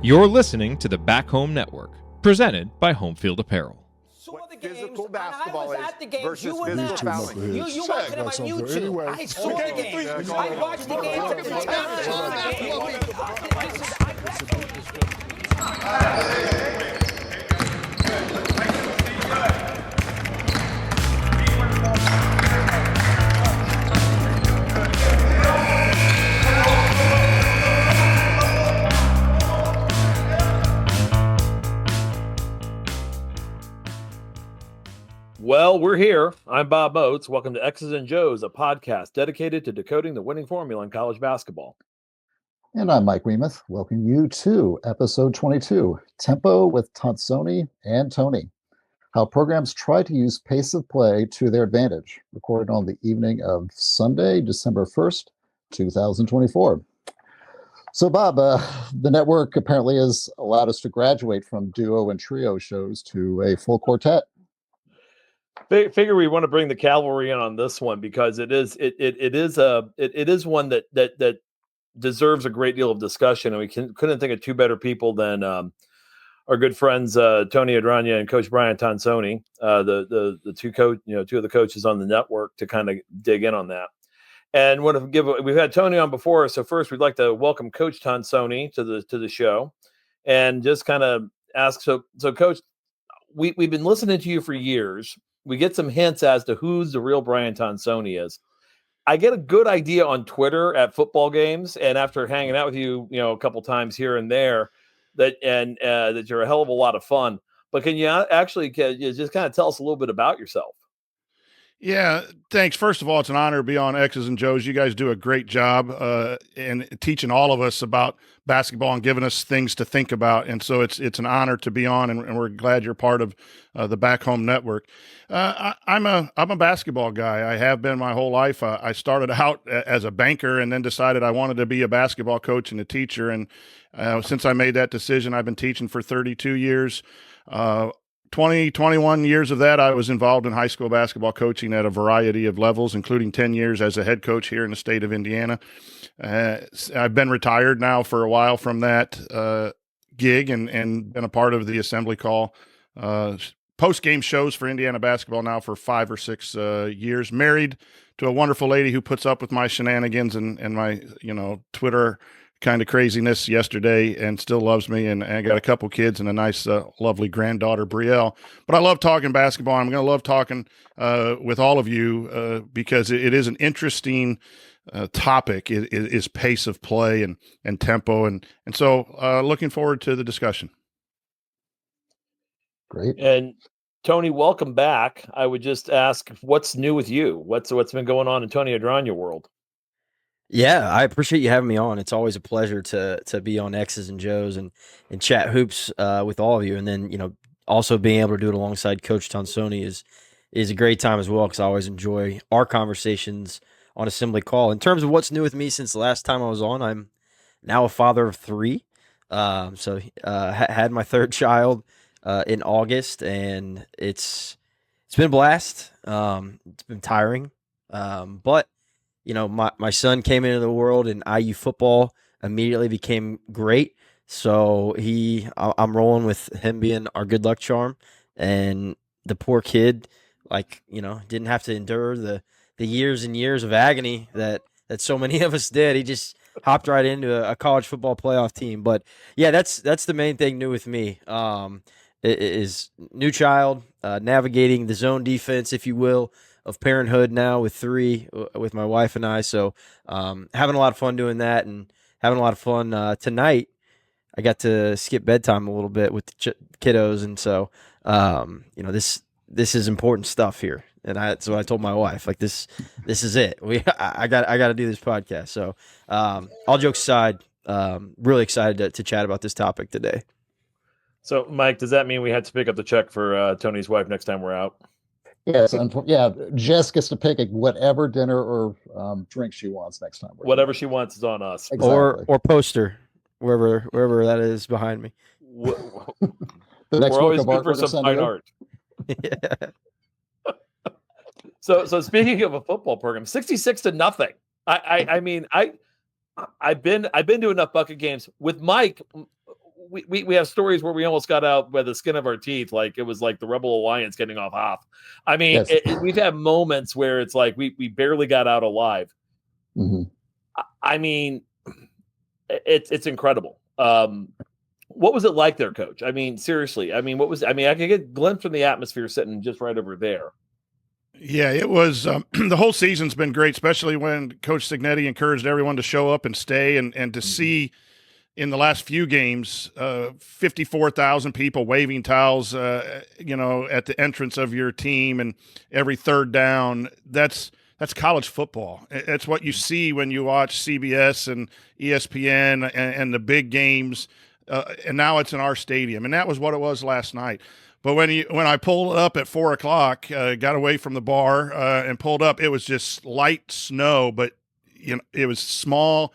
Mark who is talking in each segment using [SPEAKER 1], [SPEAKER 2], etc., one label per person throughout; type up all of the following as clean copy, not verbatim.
[SPEAKER 1] You're listening to the Back Home Network, presented by Home Field Apparel.
[SPEAKER 2] Saw the games, physical basketball I was at the games. You were there. You watched them on YouTube. Anyway. I saw the games. I watched the games.
[SPEAKER 3] Well, we're here. I'm Bob Oates. Welcome to X's and Joe's, a podcast dedicated to decoding the winning formula in college basketball.
[SPEAKER 4] And I'm Mike Weemuth. Welcome you to episode 22, Tempo with Tonsoni and Tony. How programs try to use pace of play to their advantage. Recorded on the evening of Sunday, December 1st, 2024. So, Bob, the network apparently has allowed us to graduate from duo and trio shows to a full quartet.
[SPEAKER 3] Figure we want to bring the cavalry in on this one because it is one that deserves a great deal of discussion, and we couldn't think of two better people than our good friends Tony Adragna and Coach Brian Tonsoni, the two of the coaches on the network, to kind of dig in on that. And we've had Tony on before, so first we'd like to welcome Coach Tonsoni to the show, and just kind of ask. So Coach, we've been listening to you for years. We get some hints as to who's the real Brian Tonsoni is. I get a good idea on Twitter at football games, and after hanging out with you, a couple times here and there, that you're a hell of a lot of fun. But can you just kind of tell us a little bit about yourself?
[SPEAKER 5] Yeah, thanks. First of all, it's an honor to be on X's and Joe's. You guys do a great job in teaching all of us about basketball and giving us things to think about. And so it's an honor to be on, and we're glad you're part of the Back Home Network. I'm a basketball guy. I have been my whole life. I started out as a banker and then decided I wanted to be a basketball coach and a teacher. And since I made that decision, I've been teaching for 32 years. 21 years of that, I was involved in high school basketball coaching at a variety of levels, including 10 years as a head coach here in the state of Indiana. I've been retired now for a while from that gig and been a part of the assembly call post-game shows for Indiana basketball now for 5 or 6 years. Married to a wonderful lady who puts up with my shenanigans and my Twitter kind of craziness yesterday, and still loves me. And I got a couple kids and a nice, lovely granddaughter, Brielle. But I love talking basketball. I'm going to love talking with all of you because it is an interesting topic. It is pace of play and tempo. And so looking forward to the discussion.
[SPEAKER 4] Great.
[SPEAKER 3] And Tony, welcome back. I would just ask, what's new with you? What's been going on in Tony Adragna world?
[SPEAKER 6] Yeah, I appreciate you having me on. It's always a pleasure to be on X's and Joe's and chat hoops with all of you. And then, also being able to do it alongside Coach Tonsoni is a great time as well, because I always enjoy our conversations on Assembly Call. In terms of what's new with me since the last time I was on, I'm now a father of 3. So had my 3rd child in August, and it's been a blast. It's been tiring, but my son came into the world, and IU football immediately became great. So I'm rolling with him being our good luck charm, and the poor kid, didn't have to endure the years and years of agony that so many of us did. He just hopped right into a college football playoff team. But yeah, that's the main thing new with me. Is new child, navigating the zone defense, if you will, of parenthood now with 3, with my wife and I. So having a lot of fun doing that, and having a lot of fun tonight. I got to skip bedtime a little bit with the kiddos. And so, this is important stuff here. And that's what I told my wife, this is it. I got to do this podcast. So all jokes aside, really excited to chat about this topic today.
[SPEAKER 3] So Mike, does that mean we had to pick up the check for Tony's wife next time we're out?
[SPEAKER 4] Yes, Jess gets to pick whatever dinner or drink she wants next time.
[SPEAKER 3] Whatever she wants is on us.
[SPEAKER 4] Exactly.
[SPEAKER 6] Or poster, wherever that is behind me.
[SPEAKER 4] The next
[SPEAKER 3] we're always
[SPEAKER 4] work
[SPEAKER 3] good for some fine art.
[SPEAKER 6] Yeah.
[SPEAKER 3] So speaking of a football program, 66-0. I've been to enough bucket games with Mike. we have stories where we almost got out by the skin of our teeth, like it was like the Rebel Alliance getting off. I mean,
[SPEAKER 4] Yes.
[SPEAKER 3] we've had moments where it's like we barely got out alive.
[SPEAKER 4] Mm-hmm.
[SPEAKER 3] I mean, it's incredible. What was it like there, Coach? I mean, seriously. I mean, I could get a glimpse from the atmosphere sitting just right over there.
[SPEAKER 5] Yeah, it was. The whole season's been great, especially when Coach Signetti encouraged everyone to show up and stay, and to see in the last few games, 54,000 people waving towels, at the entrance of your team, and every third down. That's college football. It's what you see when you watch CBS and ESPN and the big games. And now it's in our stadium, and that was what it was last night. But when I pulled up at 4:00, got away from the bar and pulled up, it was just light snow, but it was small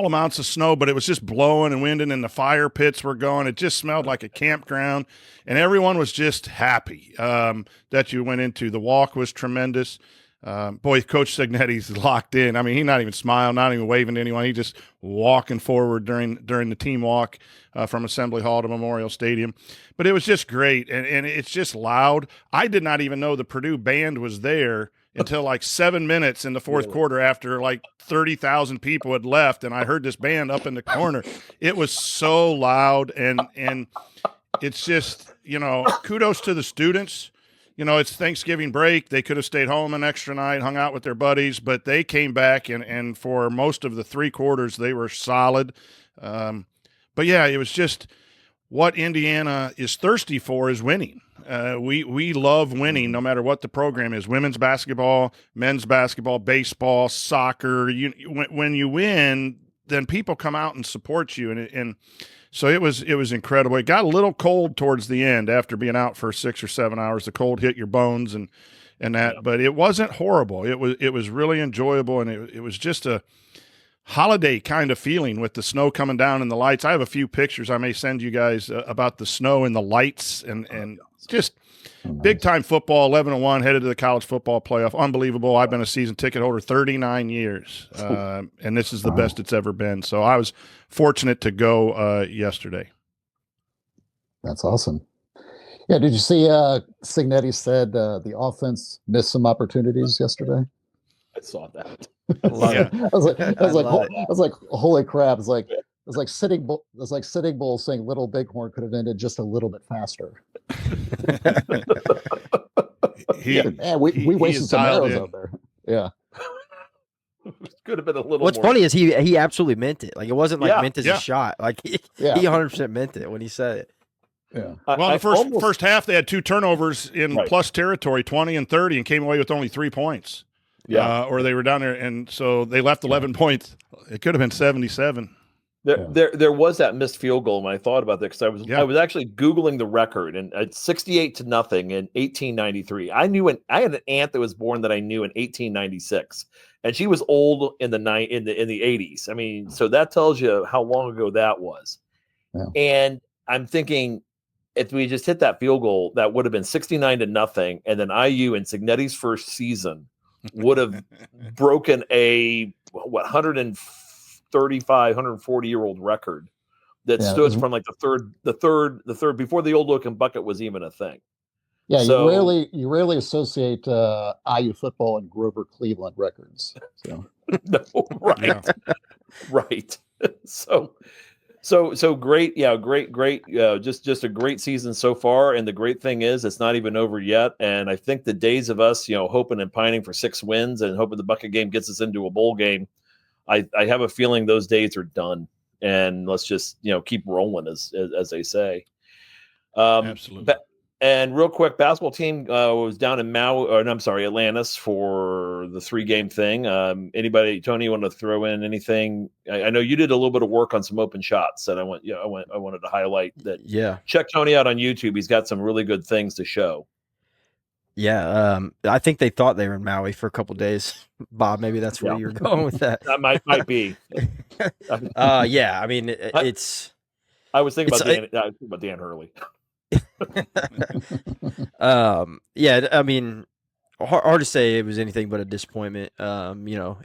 [SPEAKER 5] amounts of snow, but it was just blowing and winding, and the fire pits were going. It just smelled like a campground, and everyone was just happy that you went into. The walk was tremendous. Boy, Coach Signetti's locked in. I mean, he's not even smiling, not even waving to anyone. He just walking forward during the team walk from Assembly Hall to Memorial Stadium. But it was just great, and it's just loud. I did not even know the Purdue band was there until like 7 minutes in the fourth quarter, after like 30,000 people had left, and I heard this band up in the corner. It was so loud, and it's just, kudos to the students. It's Thanksgiving break. They could have stayed home an extra night, hung out with their buddies, but they came back, and for most of the three quarters, they were solid. But yeah, it was just what Indiana is thirsty for is winning. We love winning no matter what the program is. Women's basketball, men's basketball, baseball, soccer. When you win, then people come out and support you, and so it was incredible. It got a little cold towards the end after being out for 6 or 7 hours. The cold hit your bones and that, but it wasn't horrible. It was really enjoyable, and it was just a holiday kind of feeling with the snow coming down and the lights. I have a few pictures I may send you guys about the snow and the lights, and just big time football. 11-1 headed to the college football playoff. Unbelievable. I've been a season ticket holder 39 years, and this is the best it's ever been. So I was fortunate to go yesterday.
[SPEAKER 4] That's awesome. Yeah, did you see Signetti said the offense missed some opportunities yesterday?
[SPEAKER 3] I saw that.
[SPEAKER 4] I was like, holy crap! It's like Sitting Bull saying Little Bighorn could have ended just a little bit faster. We wasted some arrows out there. Yeah.
[SPEAKER 3] Could have been a little.
[SPEAKER 6] What's
[SPEAKER 3] more.
[SPEAKER 6] funny is he absolutely meant it. Like, it wasn't like meant as a shot. Like he 100% meant it when he said it.
[SPEAKER 4] Yeah.
[SPEAKER 5] Well, the first half they had 2 turnovers in plus territory, 20 and 30, and came away with only 3 points. Yeah. Or they were down there, and so they left 11 points. It could have been 77.
[SPEAKER 3] There was that missed field goal when I thought about that, because I was actually Googling the record, and it's 68-0 in 1893. I had an aunt that was born that I knew in 1896, and she was old in the 80s. I mean, so that tells you how long ago that was. Yeah. And I'm thinking, if we just hit that field goal, that would have been 69-0, and then IU in Signetti's first season would have broken a 135, 140-year-old record that stood from like the third before the old looking bucket was even a thing.
[SPEAKER 4] Yeah, so, you rarely associate IU football and Grover Cleveland records. So.
[SPEAKER 3] No, right, right. So great, great. Just a great season so far, and the great thing is it's not even over yet. And I think the days of us, hoping and pining for 6 wins and hoping the bucket game gets us into a bowl game, I have a feeling those days are done. And let's just keep rolling, as they say.
[SPEAKER 5] Absolutely.
[SPEAKER 3] And real quick, basketball team was down in Atlantis for the 3-game thing. Anybody, Tony, you want to throw in anything? I know you did a little bit of work on some open shots that I wanted to highlight. That check Tony out on YouTube. He's got some really good things to show.
[SPEAKER 6] Yeah, I think they thought they were in Maui for a couple days. Bob, maybe that's where you're going with that.
[SPEAKER 3] That might be.
[SPEAKER 6] Yeah, I mean it's.
[SPEAKER 3] I was thinking about Dan Hurley.
[SPEAKER 6] Yeah, I mean, hard to say it was anything but a disappointment.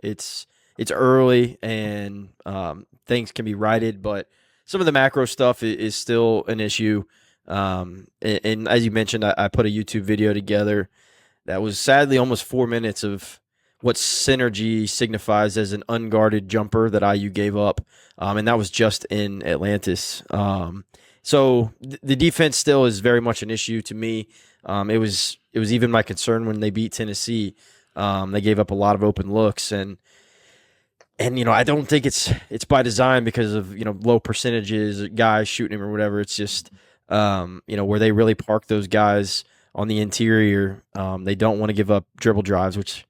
[SPEAKER 6] It's early and things can be righted, but some of the macro stuff is still an issue. And as you mentioned, I put a YouTube video together that was sadly almost 4 minutes of what synergy signifies as an unguarded jumper that IU gave up. And that was just in Atlantis. So the defense still is very much an issue to me. It was even my concern when they beat Tennessee. They gave up a lot of open looks, and I don't think it's by design because of low percentages, guys shooting him or whatever. It's just where they really park those guys on the interior. They don't want to give up dribble drives, which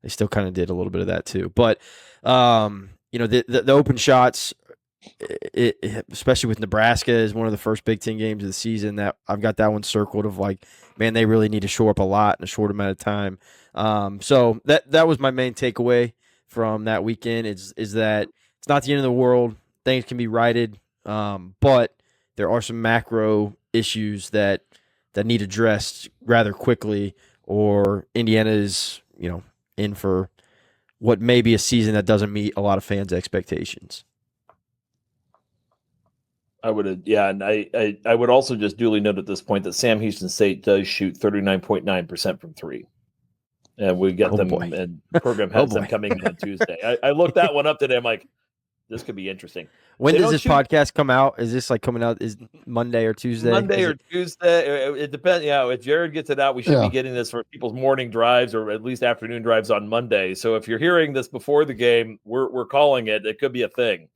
[SPEAKER 6] they still kind of did a little bit of that too. But the open shots, especially with Nebraska, is one of the first Big Ten games of the season that I've got that one circled of like, man, they really need to shore up a lot in a short amount of time. So that was my main takeaway from that weekend is that it's not the end of the world. Things can be righted, but there are some macro issues that need addressed rather quickly, or Indiana is in for what may be a season that doesn't meet a lot of fans' expectations.
[SPEAKER 3] I would, and I would also just duly note at this point that Sam Houston State does shoot 39.9% from three, and we get them.
[SPEAKER 6] Boy.
[SPEAKER 3] And the program has them coming in on Tuesday. I looked that one up today. I'm like, this could be interesting.
[SPEAKER 6] When does this podcast come out? Is this like coming out? Is Monday or Tuesday?
[SPEAKER 3] Tuesday. It depends. Yeah, if Jared gets it out, we should be getting this for people's morning drives or at least afternoon drives on Monday. So if you're hearing this before the game, we're calling it. It could be a thing.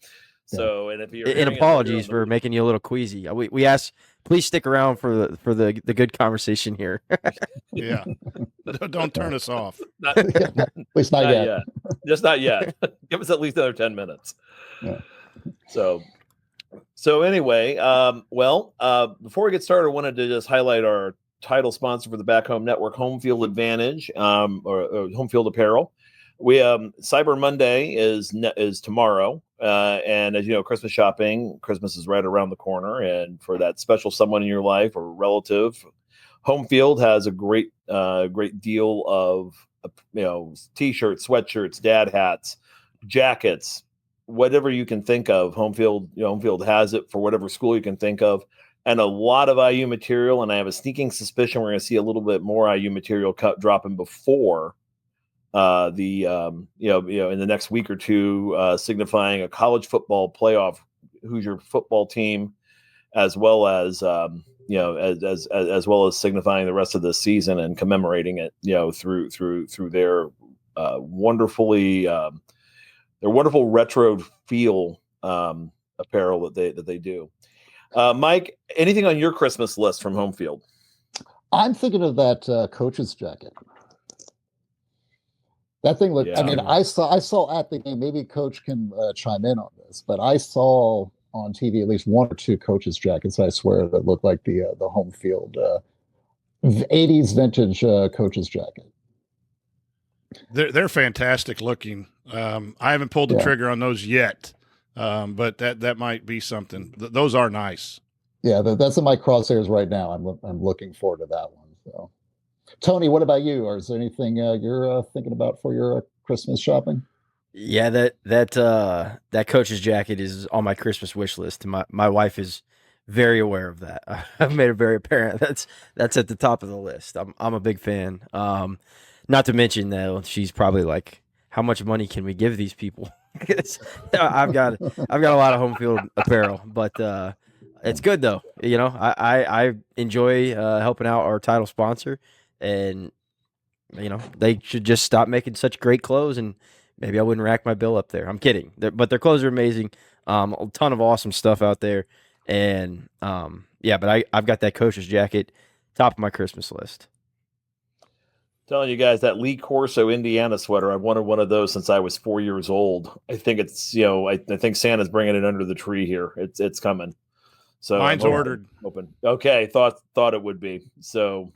[SPEAKER 3] So, and if you're
[SPEAKER 6] apologies for making you a little queasy. We ask, please stick around for the good conversation here.
[SPEAKER 5] Yeah, don't turn us off.
[SPEAKER 4] At least not yet.
[SPEAKER 3] Just not yet. Give us at least another 10 minutes.
[SPEAKER 4] Yeah.
[SPEAKER 3] So anyway, before we get started, I wanted to just highlight our title sponsor for the Back Home Network, Home Field Advantage, or Home Field Apparel. We Cyber Monday is tomorrow, and as you know, Christmas is right around the corner, and for that special someone in your life or relative, Home Field has a great deal of t-shirts, sweatshirts, dad hats, jackets, whatever you can think of. Home Field has it for whatever school you can think of, and a lot of IU material. And I have a sneaking suspicion we're going to see a little bit more IU material dropping before in the next week or two, signifying a college football playoff Hoosier football team, as well as as well as signifying the rest of the season and commemorating it, through their wonderful retro feel apparel that they do. Mike, anything on your Christmas list from Home Field?
[SPEAKER 4] I'm thinking of that coach's jacket. That thing looked. Yeah. I mean, I saw at the game. Maybe Coach can chime in on this, but I saw on TV at least one or two coaches' jackets. I swear that looked like the Home Field 80s vintage coach's jacket.
[SPEAKER 5] They're fantastic looking. I haven't pulled the trigger on those yet, but that might be something. Those are nice. Yeah,
[SPEAKER 4] that's in my crosshairs right now. I'm looking forward to that one. So, Tony, what about you? Or is there anything you're thinking about for your Christmas shopping?
[SPEAKER 6] Yeah, that coach's jacket is on my Christmas wish list. My wife is very aware of that. I've made it very apparent. That's at the top of the list. I'm a big fan. Not to mention though, she's probably like, how much money can we give these people? I've got a lot of Home Field apparel, but it's good though. I enjoy helping out our title sponsor, and they should just stop making such great clothes, and maybe I wouldn't rack my bill up there. I'm kidding, but their clothes are amazing. A ton of awesome stuff out there, and but I've got that coach's jacket, top of my Christmas list.
[SPEAKER 3] Telling you guys that Lee Corso Indiana sweater, I've wanted one of those since I was 4 years old. I think it's I think Santa's bringing it under the tree here. It's coming. So
[SPEAKER 5] mine's ordered.
[SPEAKER 3] Open. Okay, thought it would be. So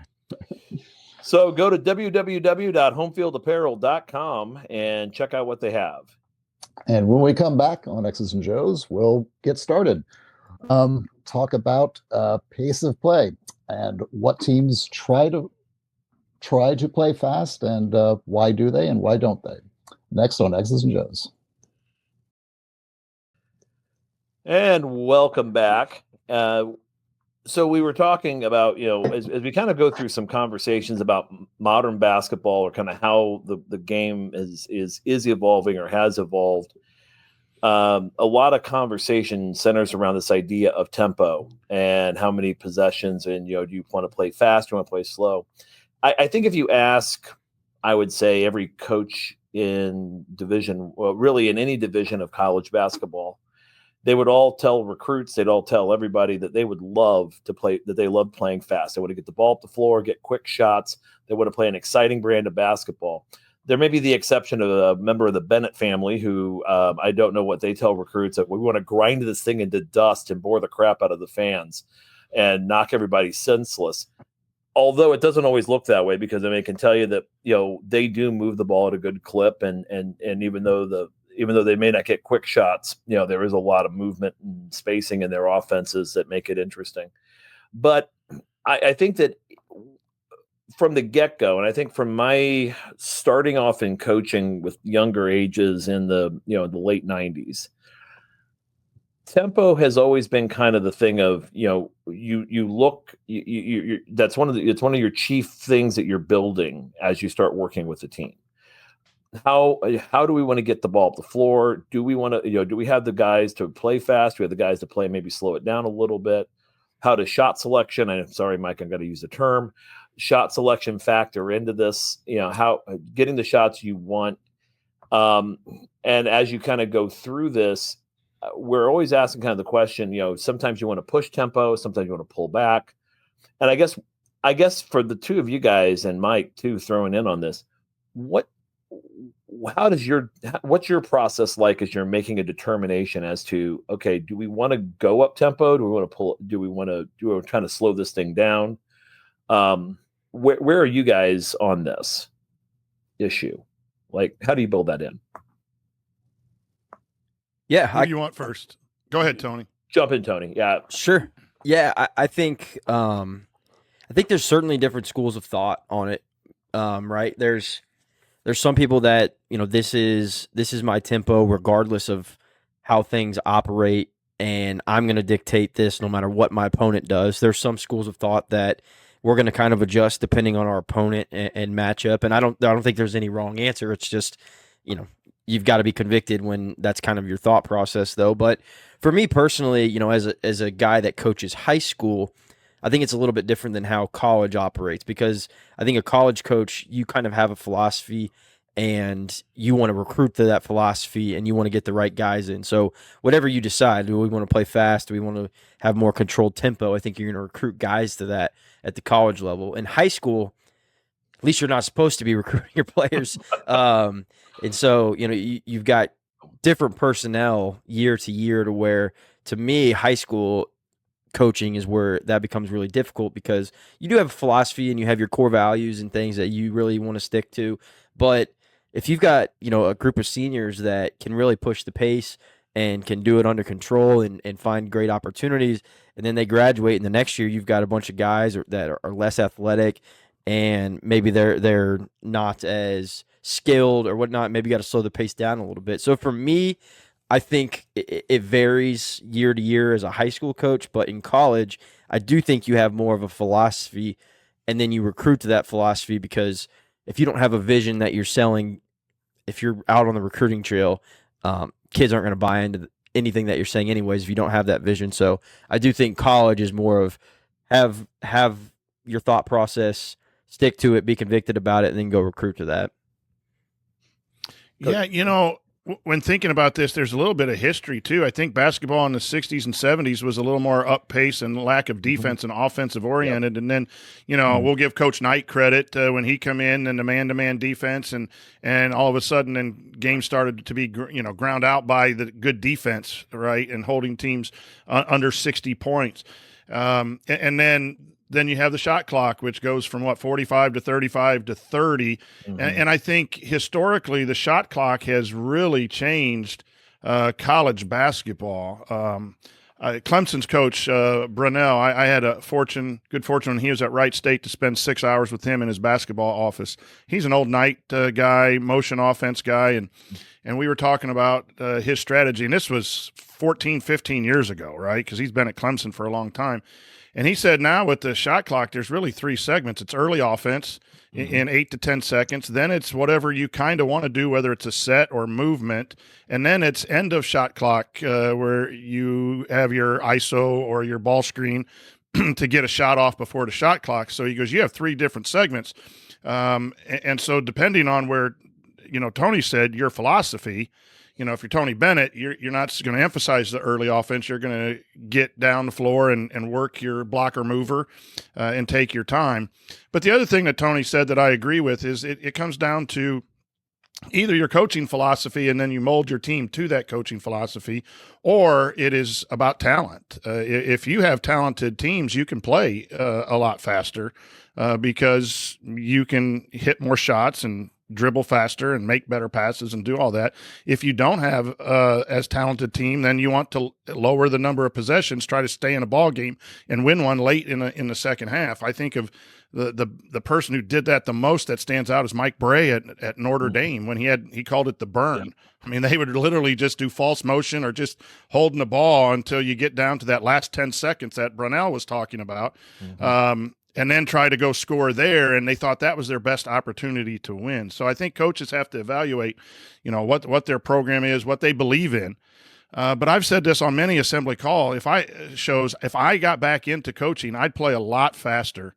[SPEAKER 3] go to www.homefieldapparel.com and check out what they have.
[SPEAKER 4] And when we come back on X's and Joe's, we'll get started. Talk about pace of play and what teams try to play fast, and why do they and why don't they? Next on X's and Joe's.
[SPEAKER 3] And welcome back. So we were talking about, as we kind of go through some conversations about modern basketball, or kind of how the game is evolving or has evolved. A lot of conversation centers around this idea of tempo and how many possessions, and do you want to play fast, do you want to play slow? I think if you ask, I would say every coach in really in any division of college basketball, they would all tell recruits, they'd all tell everybody that they would love to play, that they love playing fast. They want to get the ball up the floor, get quick shots. They want to play an exciting brand of basketball. There may be the exception of a member of the Bennett family who I don't know what they tell recruits, that we want to grind this thing into dust and bore the crap out of the fans and knock everybody senseless. Although it doesn't always look that way, because I can tell you that they do move the ball at a good clip, and even though they may not get quick shots, there is a lot of movement and spacing in their offenses that make it interesting. But I think that from the get-go, and I think from my starting off in coaching with younger ages in the the late 90s, tempo has always been kind of the thing of, that's one of your chief things that you're building as you start working with the team. How do we want to get the ball up the floor? Do we want to, do we have the guys to play fast? Do we have the guys to play, maybe slow it down a little bit? How does shot selection, I'm sorry, Mike, I'm going to use the term, shot selection factor into this? How getting the shots you want. And as you kind of go through this, we're always asking kind of the question, sometimes you want to push tempo, sometimes you want to pull back. And I guess for the two of you guys, and Mike too, throwing in on this, what's your process like as you're making a determination as to, okay, do we want to go up tempo? Do we want to pull? Do we trying to slow this thing down? Where are you guys on this issue? Like, how do you build that in?
[SPEAKER 5] Yeah. Who do you want first? Go ahead, Tony.
[SPEAKER 3] Jump in, Tony. Yeah.
[SPEAKER 6] Sure. Yeah. I think there's certainly different schools of thought on it. Right. There's some people that, this is my tempo regardless of how things operate, and I'm going to dictate this no matter what my opponent does. There's some schools of thought that we're going to kind of adjust depending on our opponent and matchup. And I don't think there's any wrong answer. It's just, you've got to be convicted when that's kind of your thought process, though. But for me personally, as a guy that coaches high school, I think it's a little bit different than how college operates, because I think a college coach, you kind of have a philosophy and you want to recruit to that philosophy and you want to get the right guys in. So whatever you decide, do we want to play fast? Do we want to have more controlled tempo? I think you're going to recruit guys to that at the college level. In high school, at least you're not supposed to be recruiting your players. And so, you've got different personnel year to year, to where, to me, high school coaching is where that becomes really difficult, because you do have a philosophy and you have your core values and things that you really want to stick to. But if you've got, a group of seniors that can really push the pace and can do it under control and find great opportunities, and then they graduate, and the next year you've got a bunch of guys that are less athletic, and maybe they're not as skilled or whatnot, maybe you got to slow the pace down a little bit. So for me, I think it varies year to year as a high school coach, but in college, I do think you have more of a philosophy, and then you recruit to that philosophy, because if you don't have a vision that you're selling, if you're out on the recruiting trail, kids aren't going to buy into anything that you're saying anyways if you don't have that vision. So I do think college is more of have your thought process, stick to it, be convicted about it, and then go recruit to that.
[SPEAKER 5] Yeah, when thinking about this, there's a little bit of history too. I think basketball in the 60s and 70s was a little more up pace and lack of defense and offensive oriented. Yep. And then, we'll give Coach Knight credit when he come in and the man-to-man defense, and all of a sudden, then games started to be ground out by the good defense, right, and holding teams under 60 points. And then you have the shot clock, which goes from 45 to 35 to 30. Mm-hmm. And I think historically the shot clock has really changed college basketball. Clemson's coach, Brunell, I had good fortune when he was at Wright State to spend 6 hours with him in his basketball office. He's an old night guy, motion offense guy, and we were talking about his strategy. And this was 14, 15 years ago, right? Because he's been at Clemson for a long time. And he said now with the shot clock, there's really 3 segments. It's early offense in 8 to 10 seconds. Then it's whatever you kind of want to do, whether it's a set or movement. And then it's end of shot clock where you have your ISO or your ball screen to get a shot off before the shot clock. So he goes, you have 3 different segments. And so depending on where, Tony said your philosophy, if you're Tony Bennett, you're not going to emphasize the early offense. You're going to get down the floor and work your blocker mover and take your time. But the other thing that Tony said that I agree with is it comes down to either your coaching philosophy and then you mold your team to that coaching philosophy, or it is about talent. If you have talented teams, you can play a lot faster because you can hit more shots and dribble faster and make better passes and do all that. If you don't have as talented team, then you want to lower the number of possessions, try to stay in a ball game and win one late in the second half. I think of the person who did that the most that stands out is Mike Bray at Notre Dame when he called it the burn. Yeah. I mean, they would literally just do false motion or just holding the ball until you get down to that last 10 seconds that Brunell was talking about. Mm-hmm. And then try to go score there, and they thought that was their best opportunity to win. So I think coaches have to evaluate, what their program is, what they believe in. But I've said this on many assembly call. If I got back into coaching, I'd play a lot faster.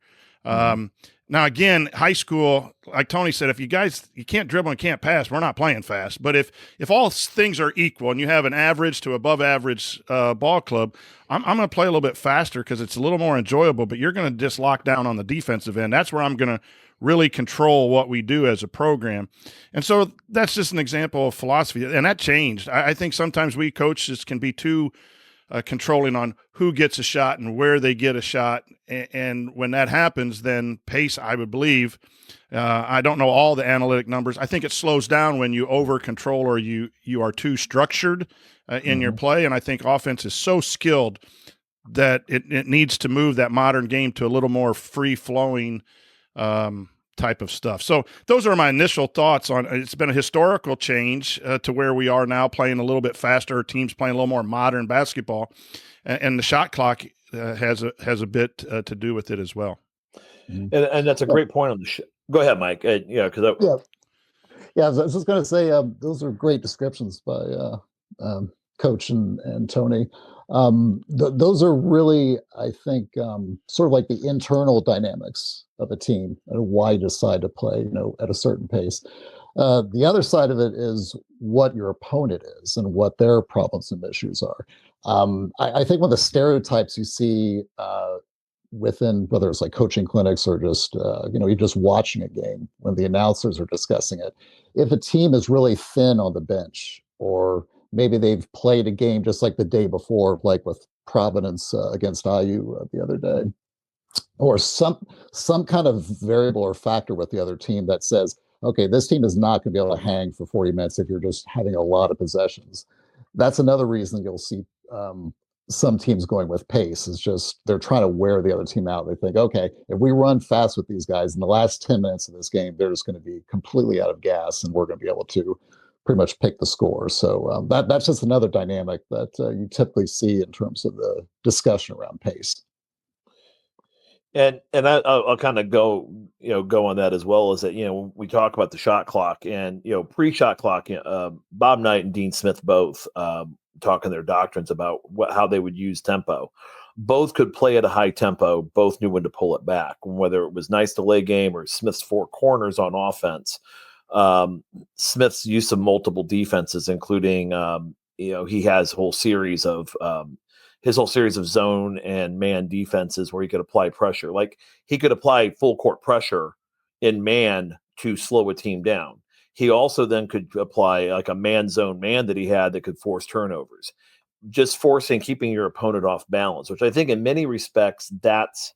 [SPEAKER 5] Now, again, high school, like Tony said, if you can't dribble and can't pass, we're not playing fast. But if all things are equal and you have an average to above average ball club, I'm going to play a little bit faster because it's a little more enjoyable, but you're going to just lock down on the defensive end. That's where I'm going to really control what we do as a program. And so that's just an example of philosophy. And that changed. I think sometimes we coaches can be too controlling on who gets a shot and where they get a shot. And when that happens, then pace, I would believe, I don't know all the analytic numbers. I think it slows down when you over control or you are too structured in your play. And I think offense is so skilled that it needs to move that modern game to a little more free flowing type of stuff. So those are my initial thoughts on it's been a historical change to where we are now, playing a little bit faster, teams playing a little more modern basketball, and the shot clock has a bit to do with it as well.
[SPEAKER 3] And that's a great point on the Go ahead, Mike. I
[SPEAKER 4] was just going to say those are great descriptions by Coach and Tony. Those are really, I think, sort of like the internal dynamics of a team and why you decide to play, at a certain pace. The other side of it is what your opponent is and what their problems and issues are. I think one of the stereotypes you see within, whether it's like coaching clinics or just, you're just watching a game when the announcers are discussing it. If a team is really thin on the bench, or maybe they've played a game just like the day before, like with Providence against IU the other day, or some kind of variable or factor with the other team that says, okay, this team is not going to be able to hang for 40 minutes if you're just having a lot of possessions. That's another reason you'll see some teams going with pace. Is just they're trying to wear the other team out. They think, okay, if we run fast with these guys in the last 10 minutes of this game, they're just going to be completely out of gas, and we're going to be able to pretty much pick the score. So that's just another dynamic that you typically see in terms of the discussion around pace.
[SPEAKER 3] And I'll kind of go on that as well, is that, when we talk about the shot clock and, pre-shot clock, Bob Knight and Dean Smith both talking their doctrines about how they would use tempo. Both could play at a high tempo. Both knew when to pull it back, whether it was nice delay game or Smith's 4 corners on offense. Smith's use of multiple defenses, including, he has a whole series of zone and man defenses where he could apply pressure. Like he could apply full court pressure in man to slow a team down. He also then could apply like a man zone man that he had that could force turnovers, just keeping your opponent off balance, which I think in many respects, that's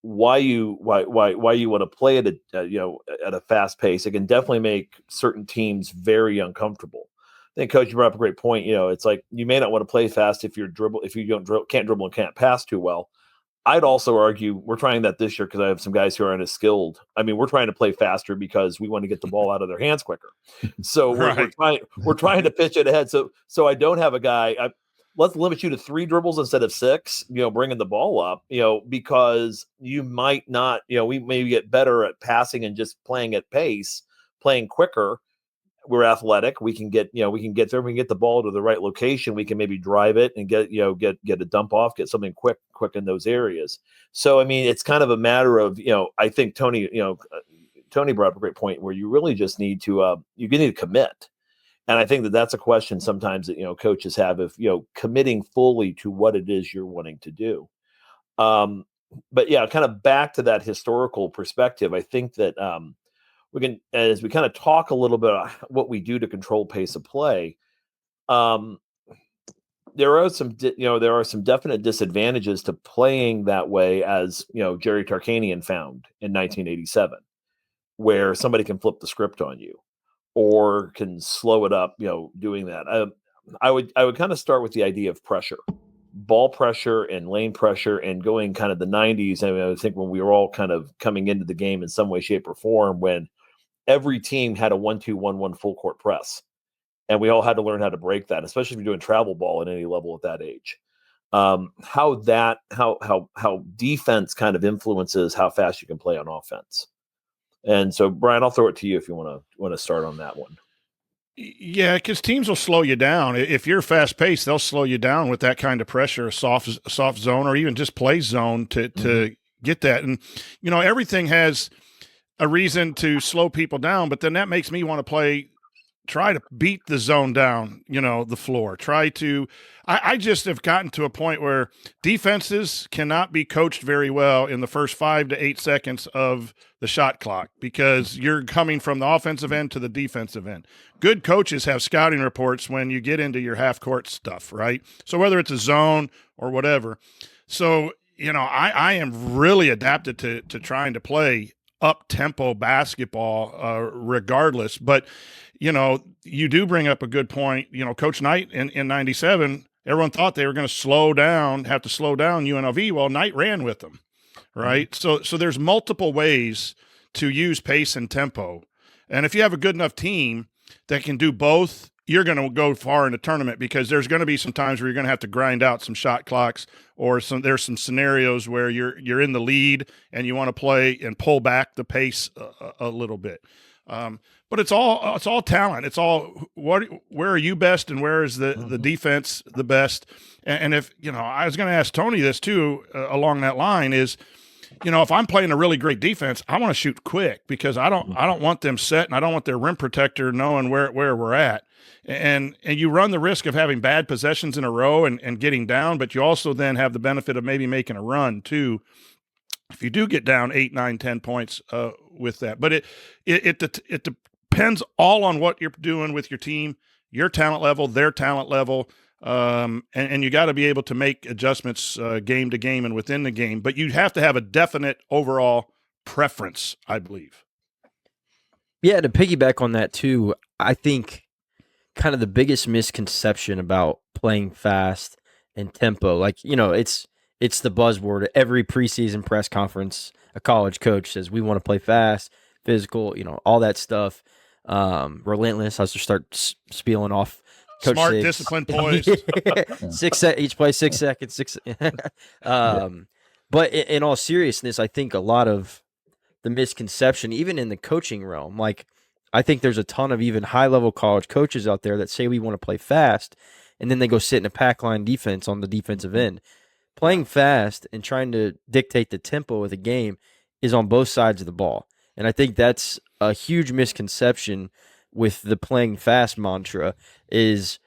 [SPEAKER 3] why you want to play at a fast pace. It can definitely make certain teams very uncomfortable think Coach, you brought up a great point. It's like you may not want to play fast if you can't dribble and can't pass too well. I'd also argue we're trying that this year because I have some guys who aren't as skilled. I mean, we're trying to play faster because we want to get the ball out of their hands quicker. So we're trying to pitch it ahead. So I don't have a guy. Let's limit you to 3 dribbles instead of 6. Bringing the ball up. Because you might not. We maybe get better at passing and just playing at pace, playing quicker. We're athletic. We can get there. We can get the ball to the right location. We can maybe drive it and get a dump off, get something quick in those areas. So, I mean, it's kind of a matter of, I think Tony brought up a great point where you really just need to, commit. And I think that's a question sometimes that, coaches have if, committing fully to what it is you're wanting to do. But yeah, kind of back to that historical perspective, I think that, we can, as we kind of talk a little bit about what we do to control pace of play. There are some definite disadvantages to playing that way, as Jerry Tarkanian found in 1987, where somebody can flip the script on you or can slow it up. Doing that, I would kind of start with the idea of pressure, ball pressure and lane pressure, and going kind of the 90s. I mean, I think when we were all kind of coming into the game in some way, shape, or form, when every team had a 1-2-1-1 full court press, and we all had to learn how to break that, especially if you're doing travel ball at any level at that age. How defense kind of influences how fast you can play on offense. And so, Brian, I'll throw it to you if you want to start on that one.
[SPEAKER 5] Yeah, because teams will slow you down. If you're fast paced, they'll slow you down with that kind of pressure, a soft zone, or even just play zone to get that. And everything has a reason to slow people down, but then that makes me want to try to beat the zone down, the floor. I just have gotten to a point where defenses cannot be coached very well in the first 5 to 8 seconds of the shot clock, because you're coming from the offensive end to the defensive end. Good coaches have scouting reports when you get into your half court stuff, right? So whether it's a zone or whatever. So, I am really adapted to trying to play up-tempo basketball regardless. But, you do bring up a good point. Coach Knight in 97, everyone thought they were going to have to slow down UNLV. Well, Knight ran with them, right? Mm-hmm. So there's multiple ways to use pace and tempo. And if you have a good enough team that can do both, you're going to go far in the tournament, because there's going to be some times where you're going to have to grind out some shot clocks, or there's some scenarios where you're in the lead and you want to play and pull back the pace a little bit. But it's all talent. It's all where are you best and where is the defense the best. And if I was going to ask Tony this too, along that line is, if I'm playing a really great defense, I want to shoot quick, because I don't want them set, and I don't want their rim protector knowing where we're at. And you run the risk of having bad possessions in a row and getting down, but you also then have the benefit of maybe making a run too, if you do get down 8, 9, 10 points with that. But it depends all on what you're doing with your team, your talent level, their talent level. And you got to be able to make adjustments game to game and within the game, but you have to have a definite overall preference, I believe.
[SPEAKER 6] Yeah, to piggyback on that too, I think kind of the biggest misconception about playing fast and tempo, like, it's the buzzword. Every preseason press conference, a college coach says, we want to play fast, physical, all that stuff. Relentless. I'll just start spieling off. Coach
[SPEAKER 5] Smart,
[SPEAKER 6] says,
[SPEAKER 5] disciplined, poised.
[SPEAKER 6] Each play 6 seconds. But in all seriousness, I think a lot of the misconception, even in the coaching realm, like, I think there's a ton of even high-level college coaches out there that say we want to play fast, and then they go sit in a pack line defense on the defensive end. Playing fast and trying to dictate the tempo of the game is on both sides of the ball. And I think that's a huge misconception with the playing fast mantra is,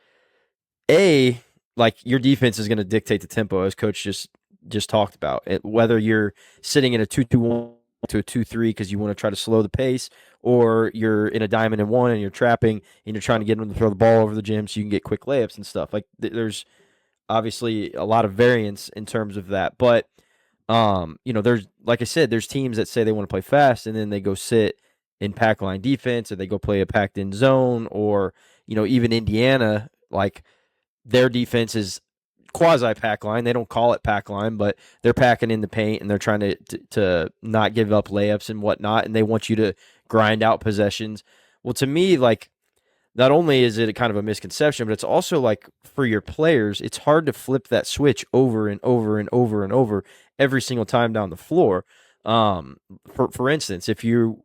[SPEAKER 6] like, your defense is going to dictate the tempo, as Coach just talked about. Whether you're sitting in a 2-2-1 to a 2-3 because you want to try to slow the pace, or you're in a diamond and one and you're trapping and you're trying to get them to throw the ball over the gym so you can get quick layups and stuff. Like, there's obviously a lot of variance in terms of that. But, there's, like I said, there's teams that say they want to play fast and then they go sit in pack line defense, or they go play a packed in zone, or, even Indiana, like their defense is quasi pack line. They don't call it pack line, but they're packing in the paint and they're trying to not give up layups and whatnot. And they want you to grind out possessions. Well, to me, like, not only is it a kind of a misconception, but it's also like for your players, it's hard to flip that switch over and over and over and over every single time down the floor. For instance, if you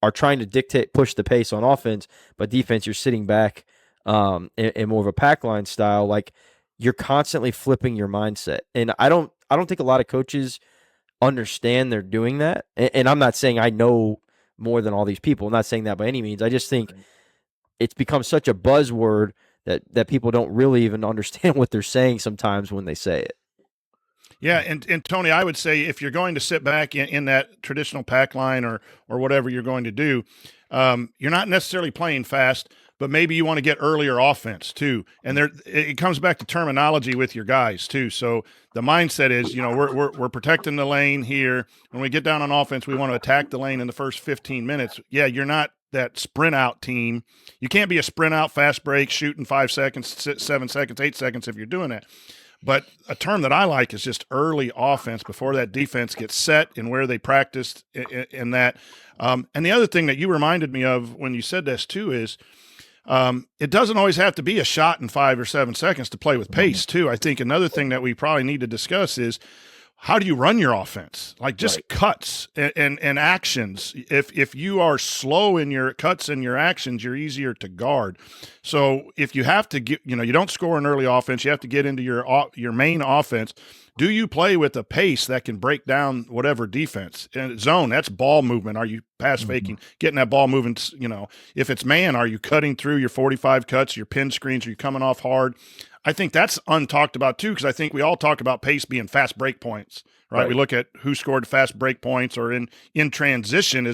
[SPEAKER 6] are trying to push the pace on offense, but defense, you're sitting back in more of a pack line style, like you're constantly flipping your mindset. And I don't think a lot of coaches understand they're doing that. And I'm not saying I know more than all these people. I'm not saying that by any means. I just think it's become such a buzzword that people don't really even understand what they're saying sometimes when they say it.
[SPEAKER 5] Yeah, and Tony, I would say if you're going to sit back in that traditional pack line or whatever you're going to do, you're not necessarily playing fast, but maybe you want to get earlier offense too. And it comes back to terminology with your guys too. So the mindset is, we're protecting the lane here. When we get down on offense, we want to attack the lane in the first 15 minutes. Yeah, you're not that sprint out team. You can't be a sprint out, fast break, shooting 5 seconds, 7 seconds, 8 seconds if you're doing that. But a term that I like is just early offense before that defense gets set and where they practiced in that. And the other thing that you reminded me of when you said this too is it doesn't always have to be a shot in 5 or 7 seconds to play with pace too. I think another thing that we probably need to discuss is how do you run your offense? Like just cuts and actions. If you are slow in your cuts and your actions, you're easier to guard. So if you have to get, you don't score an early offense, you have to get into your main offense. Do you play with a pace that can break down whatever defense? And zone, that's ball movement. Are you pass faking, getting that ball moving? If it's man, are you cutting through your 45 cuts, your pin screens? Are you coming off hard? I think that's untalked about too, because I think we all talk about pace being fast break points, right? We look at who scored fast break points or in transition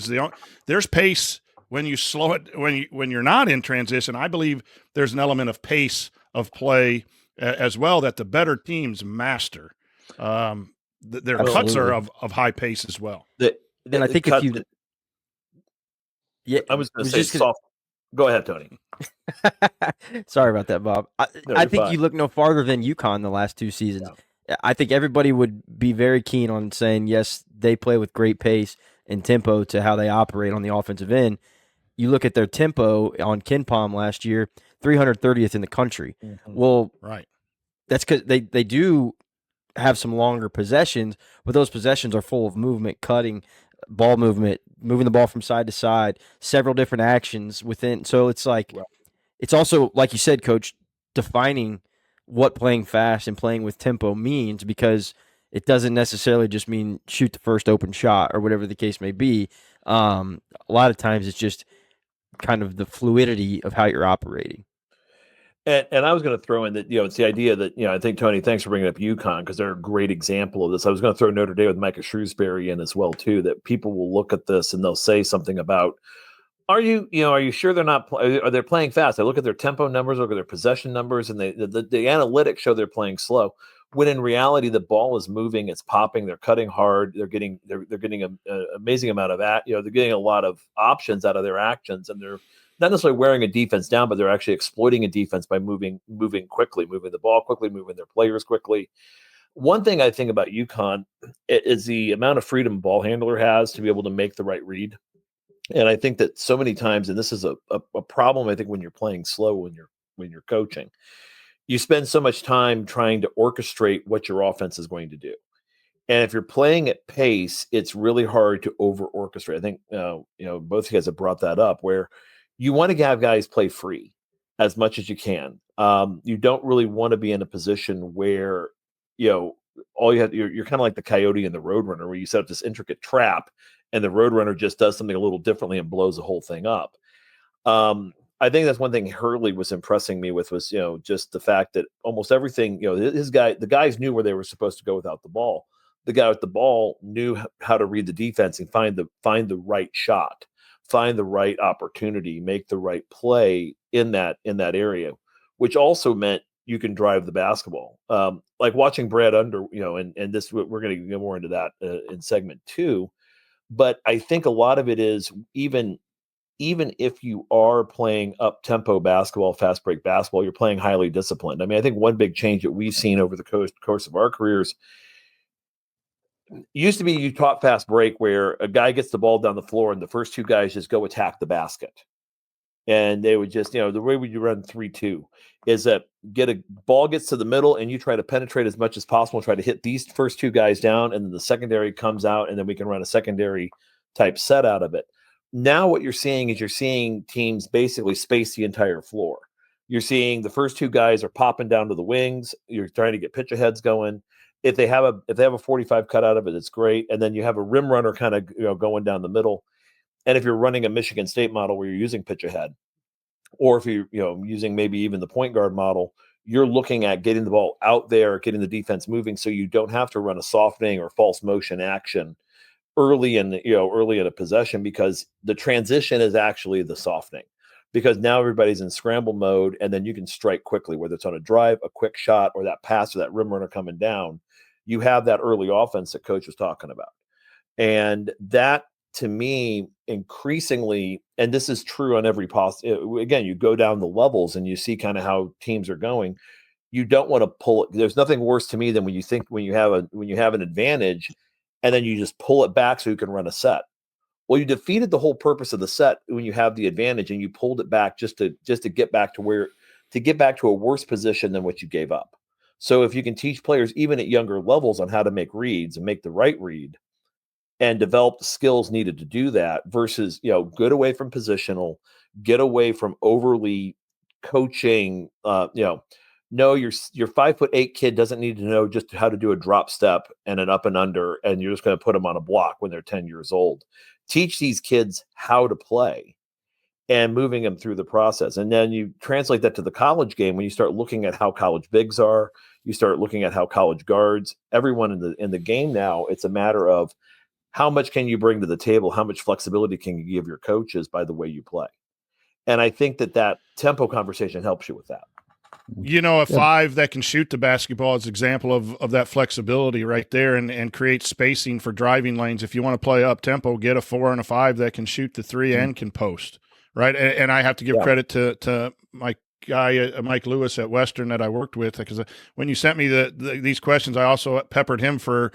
[SPEAKER 5] there's pace when you slow it, when you're not in transition. I believe there's an element of pace of play as well that the better teams master. Their cuts are of high pace as well.
[SPEAKER 6] And I think
[SPEAKER 3] I was going to say soft. Go ahead, Tony.
[SPEAKER 6] Sorry about that, Bob. I think
[SPEAKER 3] fine.
[SPEAKER 6] You look no farther than UConn the last 2 seasons. Yeah. I think everybody would be very keen on saying, yes, they play with great pace and tempo to how they operate on the offensive end. You look at their tempo on KenPom last year, 330th in the country. Well, that's because they do have some longer possessions, but those possessions are full of movement, cutting, ball movement, moving the ball from side to side, several different actions within. So it's like, it's also, like you said, Coach, defining what playing fast and playing with tempo means, because it doesn't necessarily just mean shoot the first open shot or whatever the case may be. A lot of times it's just kind of the fluidity of how you're operating.
[SPEAKER 3] And I was going to throw in that, it's the idea that, I think, Tony, thanks for bringing up UConn, because they're a great example of this. I was going to throw Notre Dame with Micah Shrewsbury in as well, too, that people will look at this and they'll say something about, are you sure they're not, are they playing fast? They look at their tempo numbers, look at their possession numbers, and the analytics show they're playing slow. When in reality, the ball is moving, it's popping, they're cutting hard, they're getting an amazing amount of they're getting a lot of options out of their actions, and they're not necessarily wearing a defense down, but they're actually exploiting a defense by moving quickly, moving the ball quickly, moving their players quickly. One thing I think about UConn is the amount of freedom ball handler has to be able to make the right read. And I think that so many times, and this is a problem, I think, when you're playing slow, when you're coaching, you spend so much time trying to orchestrate what your offense is going to do. And if you're playing at pace, it's really hard to over orchestrate. I think, both of you guys have brought that up, where you want to have guys play free as much as you can. You don't really want to be in a position where, all you have, you're kind of like the coyote and the roadrunner, where you set up this intricate trap and the roadrunner just does something a little differently and blows the whole thing up. I think that's one thing Hurley was impressing me with, was, just the fact that almost everything, the guys knew where they were supposed to go without the ball. The guy with the ball knew how to read the defense and find the right shot, find the right opportunity, make the right play in that area, which also meant you can drive the basketball. Like watching Brad Under, and this, we're going to go more into that in segment 2. But I think a lot of it is, even even if you are playing up-tempo basketball, fast-break basketball, you're playing highly disciplined. I mean, I think one big change that we've seen over the course of our careers used to be you taught fast break where a guy gets the ball down the floor and the first two guys just go attack the basket. And they would just, the way you run 3-2 is that ball gets to the middle and you try to penetrate as much as possible, try to hit these first two guys down, and then the secondary comes out, and then we can run a secondary type set out of it. Now what you're seeing teams basically space the entire floor. You're seeing the first two guys are popping down to the wings. You're trying to get pitch aheads going. If they have a 45 cut out of it, it's great. And then you have a rim runner kind of going down the middle. And if you're running a Michigan State model where you're using pitch ahead, or if you're using maybe even the point guard model, you're looking at getting the ball out there, getting the defense moving, so you don't have to run a softening or false motion action early in a possession, because the transition is actually the softening, because now everybody's in scramble mode, and then you can strike quickly, whether it's on a drive, a quick shot, or that pass or that rim runner coming down. You have that early offense that Coach was talking about, and that, to me, increasingly, and this is true on every again, you go down the levels and you see kind of how teams are going. You don't want to pull it. There's nothing worse to me than when you have an advantage and then you just pull it back so you can run a set. Well, you defeated the whole purpose of the set when you have the advantage and you pulled it back just to get back to a worse position than what you gave up. So if you can teach players even at younger levels on how to make reads and make the right read, and develop the skills needed to do that, versus, get away from positional, get away from overly coaching. No, your 5'8" kid doesn't need to know just how to do a drop step and an up and under, and you're just going to put them on a block when they're 10 years old. Teach these kids how to play and moving them through the process. And then you translate that to the college game when you start looking at how college bigs are, you start looking at how college guards, everyone in the game now, it's a matter of how much can you bring to the table? How much flexibility can you give your coaches by the way you play? And I think that tempo conversation helps you with that.
[SPEAKER 5] A five that can shoot the basketball is an example of that flexibility right there, and create spacing for driving lanes. If you want to play up tempo, get a 4 and a 5 that can shoot the 3 and can post, right? And I have to give credit to my guy, Mike Lewis at Western, that I worked with, because when you sent me these questions, I also peppered him for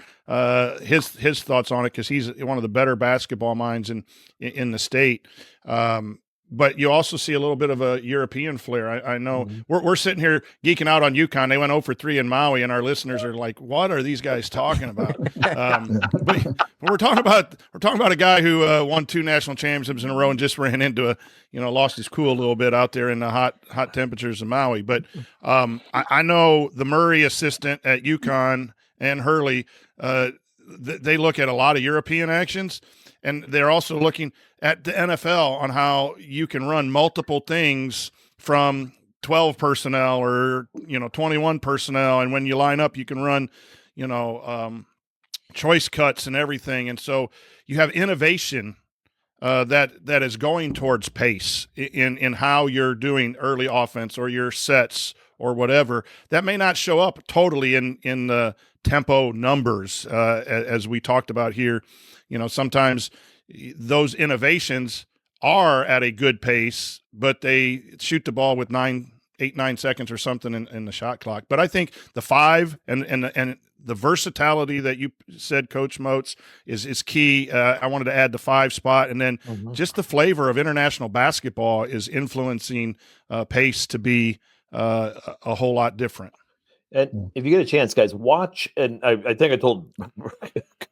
[SPEAKER 5] his thoughts on it, because he's one of the better basketball minds in the state. But you also see a little bit of a European flair. I know we're sitting here geeking out on UConn. They went 0 for 3 in Maui, and our listeners are like, "What are these guys talking about?" But we're talking about a guy who won 2 national championships in a row and just ran into lost his cool a little bit out there in the hot temperatures of Maui. But I know the Murray assistant at UConn and Hurley, they look at a lot of European actions. And they're also looking at the NFL on how you can run multiple things from 12 personnel or 21 personnel, and when you line up, you can run choice cuts and everything. And so you have innovation that is going towards pace in how you're doing early offense or your sets or whatever. That may not show up totally in the tempo numbers as we talked about here. Sometimes those innovations are at a good pace, but they shoot the ball with 8-9 seconds or something in the shot clock. But I think the 5 and the versatility that you said, Coach Moats, is key. I wanted to add the 5 spot, and then just the flavor of international basketball is influencing pace to be a whole lot different.
[SPEAKER 3] And if you get a chance, guys, watch. And I think I told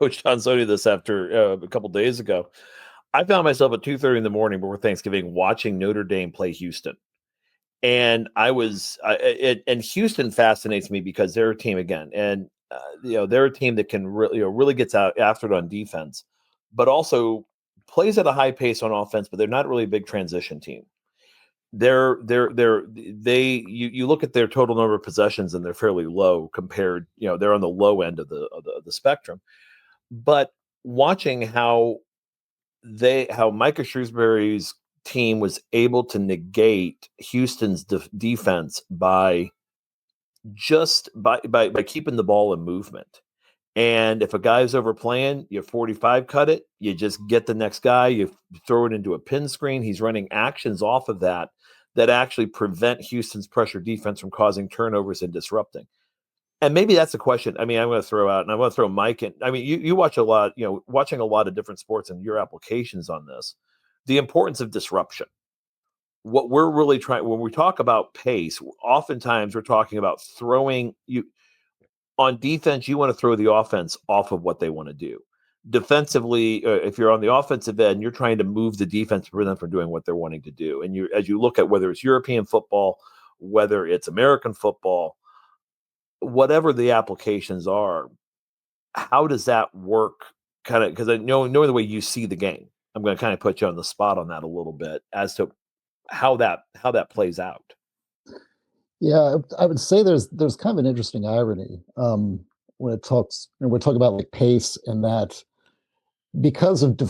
[SPEAKER 3] Coach Tonsoni this after a couple days ago. I found myself at 2:30 in the morning before Thanksgiving watching Notre Dame play Houston, and and Houston fascinates me because they're a team again, and they're a team that can really gets out after it on defense, but also plays at a high pace on offense. But they're not really a big transition team. You look at their total number of possessions and they're fairly low compared, they're on the low end of the spectrum. But watching how Micah Shrewsbury's team was able to negate Houston's defense by keeping the ball in movement And if a guy's overplaying, you 45 cut it. You just get the next guy. You throw it into a pin screen. He's running actions off of that actually prevent Houston's pressure defense from causing turnovers and disrupting. And maybe that's a question. I mean, I'm going to throw out, and I want to throw Mike in. I mean, you watch a lot, watching a lot of different sports and your applications on this, the importance of disruption. What we're really trying, when we talk about pace, oftentimes we're talking about throwing you on defense. You want to throw the offense off of what they want to do. Defensively, if you're on the offensive end, you're trying to move the defense to prevent them from doing what they're wanting to do. And as you look at whether it's European football, whether it's American football, whatever the applications are, how does that work? Kind of, because I know the way you see the game. I'm going to kind of put you on the spot on that a little bit as to how that plays out.
[SPEAKER 4] Yeah, I would say there's kind of an interesting irony when we're talking about like pace, and that because of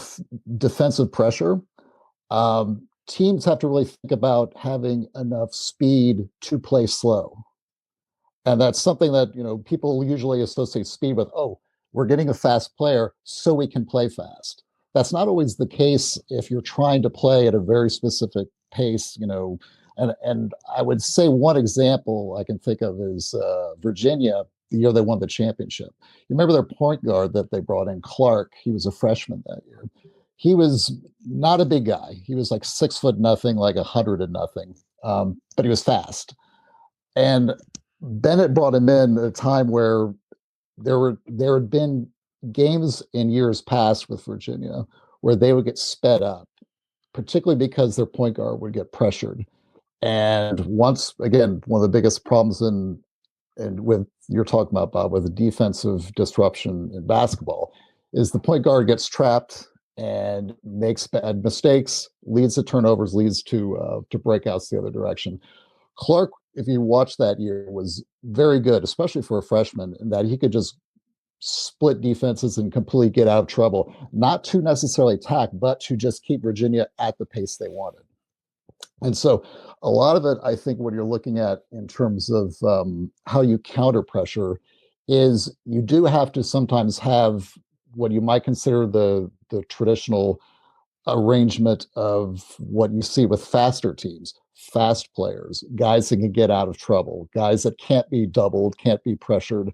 [SPEAKER 4] defensive pressure, teams have to really think about having enough speed to play slow. And that's something that, people usually associate speed with, oh, we're getting a fast player so we can play fast. That's not always the case if you're trying to play at a very specific pace, and I would say one example I can think of is Virginia, the year they won the championship. You remember their point guard that they brought in, Clark? He was a freshman that year. He was not a big guy. He was like 6'0", like 100 and nothing, but he was fast. And Bennett brought him in at a time where there had been games in years past with Virginia where they would get sped up, particularly because their point guard would get pressured. And once again, one of the biggest problems and with you're talking about, Bob, with the defensive disruption in basketball is the point guard gets trapped and makes bad mistakes, leads to turnovers, leads to breakouts the other direction. Clark, if you watch that year, was very good, especially for a freshman, in that he could just split defenses and completely get out of trouble, not to necessarily attack, but to just keep Virginia at the pace they wanted. And so a lot of it, I think, what you're looking at in terms of how you counter pressure is you do have to sometimes have what you might consider the traditional arrangement of what you see with faster teams, fast players, guys that can get out of trouble, guys that can't be doubled, can't be pressured.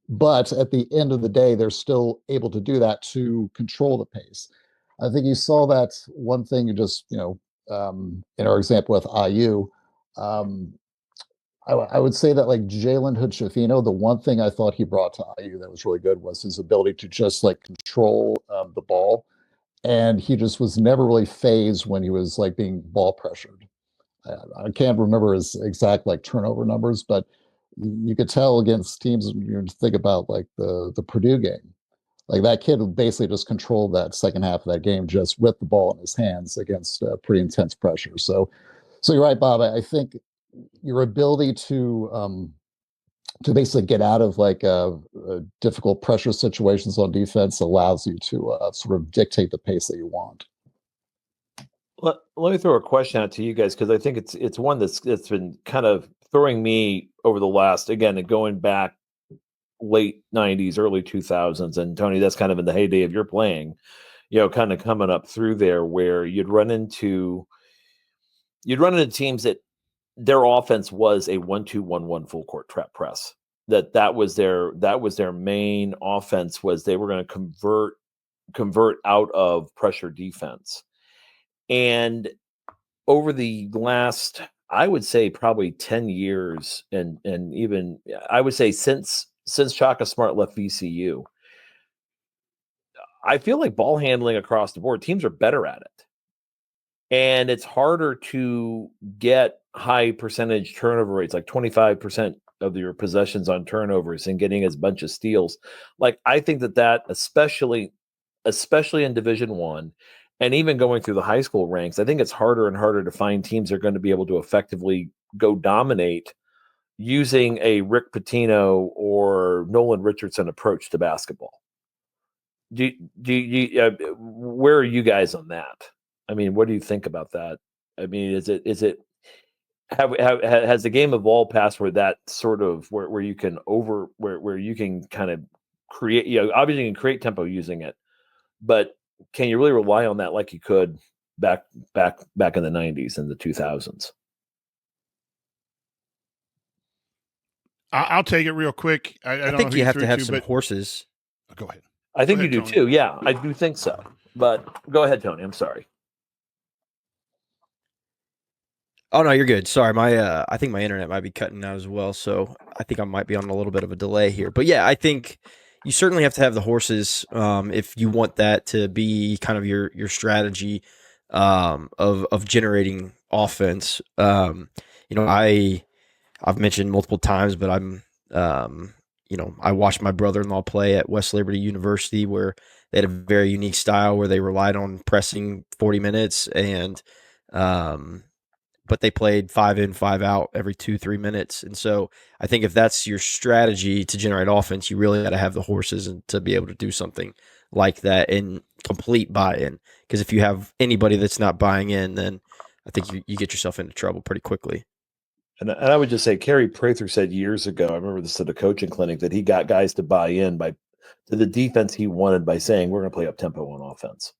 [SPEAKER 4] But at the end of the day, they're still able to do that to control the pace. I think you saw that one thing in our example with IU. I would say that like Jalen Hood-Schifino, the one thing I thought he brought to IU that was really good was his ability to just like control the ball. And he just was never really phased when he was like being ball pressured. I can't remember his exact like turnover numbers, but you could tell against teams. You think about like the Purdue game, like that kid basically just controlled that second half of that game just with the ball in his hands against pretty intense pressure. So you're right, Bob. I think your ability to basically get out of like difficult pressure situations on defense allows you to sort of dictate the pace that you want.
[SPEAKER 3] Let me throw a question out to you guys, because I think it's one that's been kind of throwing me over the last, again, going back late 90s, early 2000s. And Tony, that's kind of in the heyday of your playing, kind of coming up through there, where you'd run into teams that their offense was a 1-2-1-1 full court trap press. That was their main offense, was they were going to convert out of pressure defense. And over the last, I would say probably 10 years, and even I would say since Shaka Smart left VCU, I feel like ball handling across the board, teams are better at it. And it's harder to get high percentage turnover rates, like 25% of your possessions on turnovers, and getting as bunch of steals. Like, I think that especially in Division I, and even going through the high school ranks, I think it's harder and harder to find teams that are going to be able to effectively go dominate using a Rick Pitino or Nolan Richardson approach to basketball. Do you where are you guys on that? I mean, what do you think about that? I mean, has the game evolved past where that sort of where you can where you can kind of create, obviously you can create tempo using it, but can you really rely on that like you could back in the 90s and the 2000s?
[SPEAKER 5] I'll take it real quick. I don't
[SPEAKER 6] think
[SPEAKER 5] know who
[SPEAKER 6] you have to have
[SPEAKER 5] to,
[SPEAKER 6] some
[SPEAKER 5] but
[SPEAKER 6] horses.
[SPEAKER 5] go ahead.
[SPEAKER 3] I think
[SPEAKER 5] Go ahead,
[SPEAKER 3] you do
[SPEAKER 5] Tony.
[SPEAKER 3] too. Yeah, I do think so. But go ahead, Tony. I'm sorry.
[SPEAKER 6] Oh no, you're good. Sorry, I think my internet might be cutting out as well, so I think I might be on a little bit of a delay here. But yeah, I think you certainly have to have the horses if you want that to be kind of your strategy of generating offense. I've mentioned multiple times, but I watched my brother-in-law play at West Liberty University, where they had a very unique style where they relied on pressing 40 minutes and but they played 5 in, 5 out every 2-3 minutes. And so I think if that's your strategy to generate offense, you really got to have the horses and to be able to do something like that and complete buy-in. Because if you have anybody that's not buying in, then I think you get yourself into trouble pretty quickly.
[SPEAKER 3] And I would just say, Kerry Prather said years ago, I remember this at a coaching clinic, that he got guys to buy in to the defense he wanted by saying, we're going to play up tempo on offense.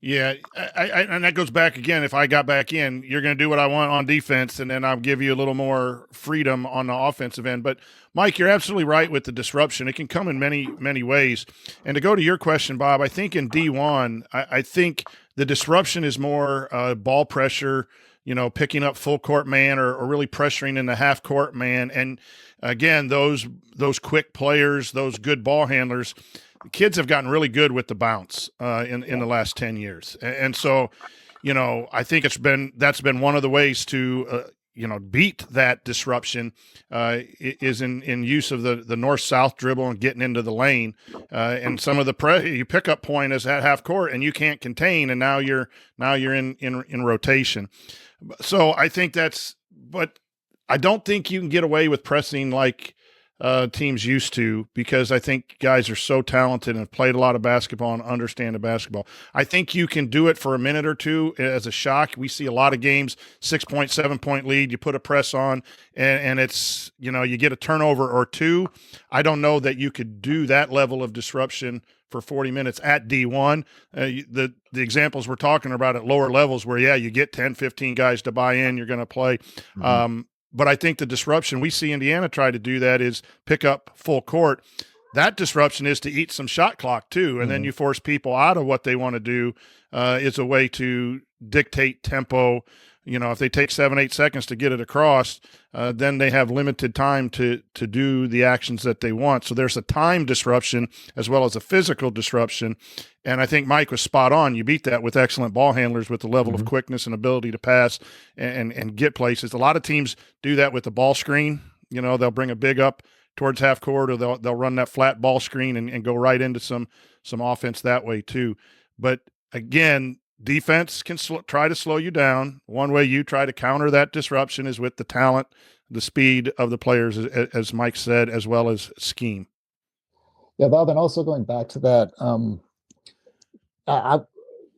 [SPEAKER 5] Yeah, and that goes back again. If I got back in, you're going to do what I want on defense, and then I'll give you a little more freedom on the offensive end. But, Mike, you're absolutely right with the disruption. It can come in many, many ways. And to go to your question, Bob, I think in D1, I think the disruption is more ball pressure, picking up full court man or really pressuring in the half court man. And, again, those quick players, those good ball handlers, kids have gotten really good with the bounce in the last 10 years. And so, I think that's been one of the ways to, beat that disruption is in use of the north-south dribble and getting into the lane. And some of you pick up point is at half court and you can't contain. And now you're in rotation. So I think but I don't think you can get away with pressing like teams used to, because I think guys are so talented and have played a lot of basketball and understand the basketball. I think you can do it for a minute or two as a shock. We see a lot of games, 6-point, 7-point lead, you put a press on and it's, you get a turnover or two. I don't know that you could do that level of disruption for 40 minutes at D1. The examples we're talking about at lower levels where, you get 10, 15 guys to buy in, you're going to play. Mm-hmm. But I think the disruption, we see Indiana try to do that, is pick up full court. That disruption is to eat some shot clock too, and then you force people out of what they want to do. Is a way to dictate tempo. If they take 7-8 seconds to get it across, then they have limited time to do the actions that they want. So there's a time disruption as well as a physical disruption. And I think Mike was spot on. You beat that with excellent ball handlers with the level of quickness and ability to pass and get places. A lot of teams do that with the ball screen. They'll bring a big up towards half court, or they'll run that flat ball screen and go right into some offense that way too. But again, defense can try to slow you down. One way you try to counter that disruption is with the talent, the speed of the players, as Mike said, as well as scheme.
[SPEAKER 4] Yeah, Bob, and also going back to that, I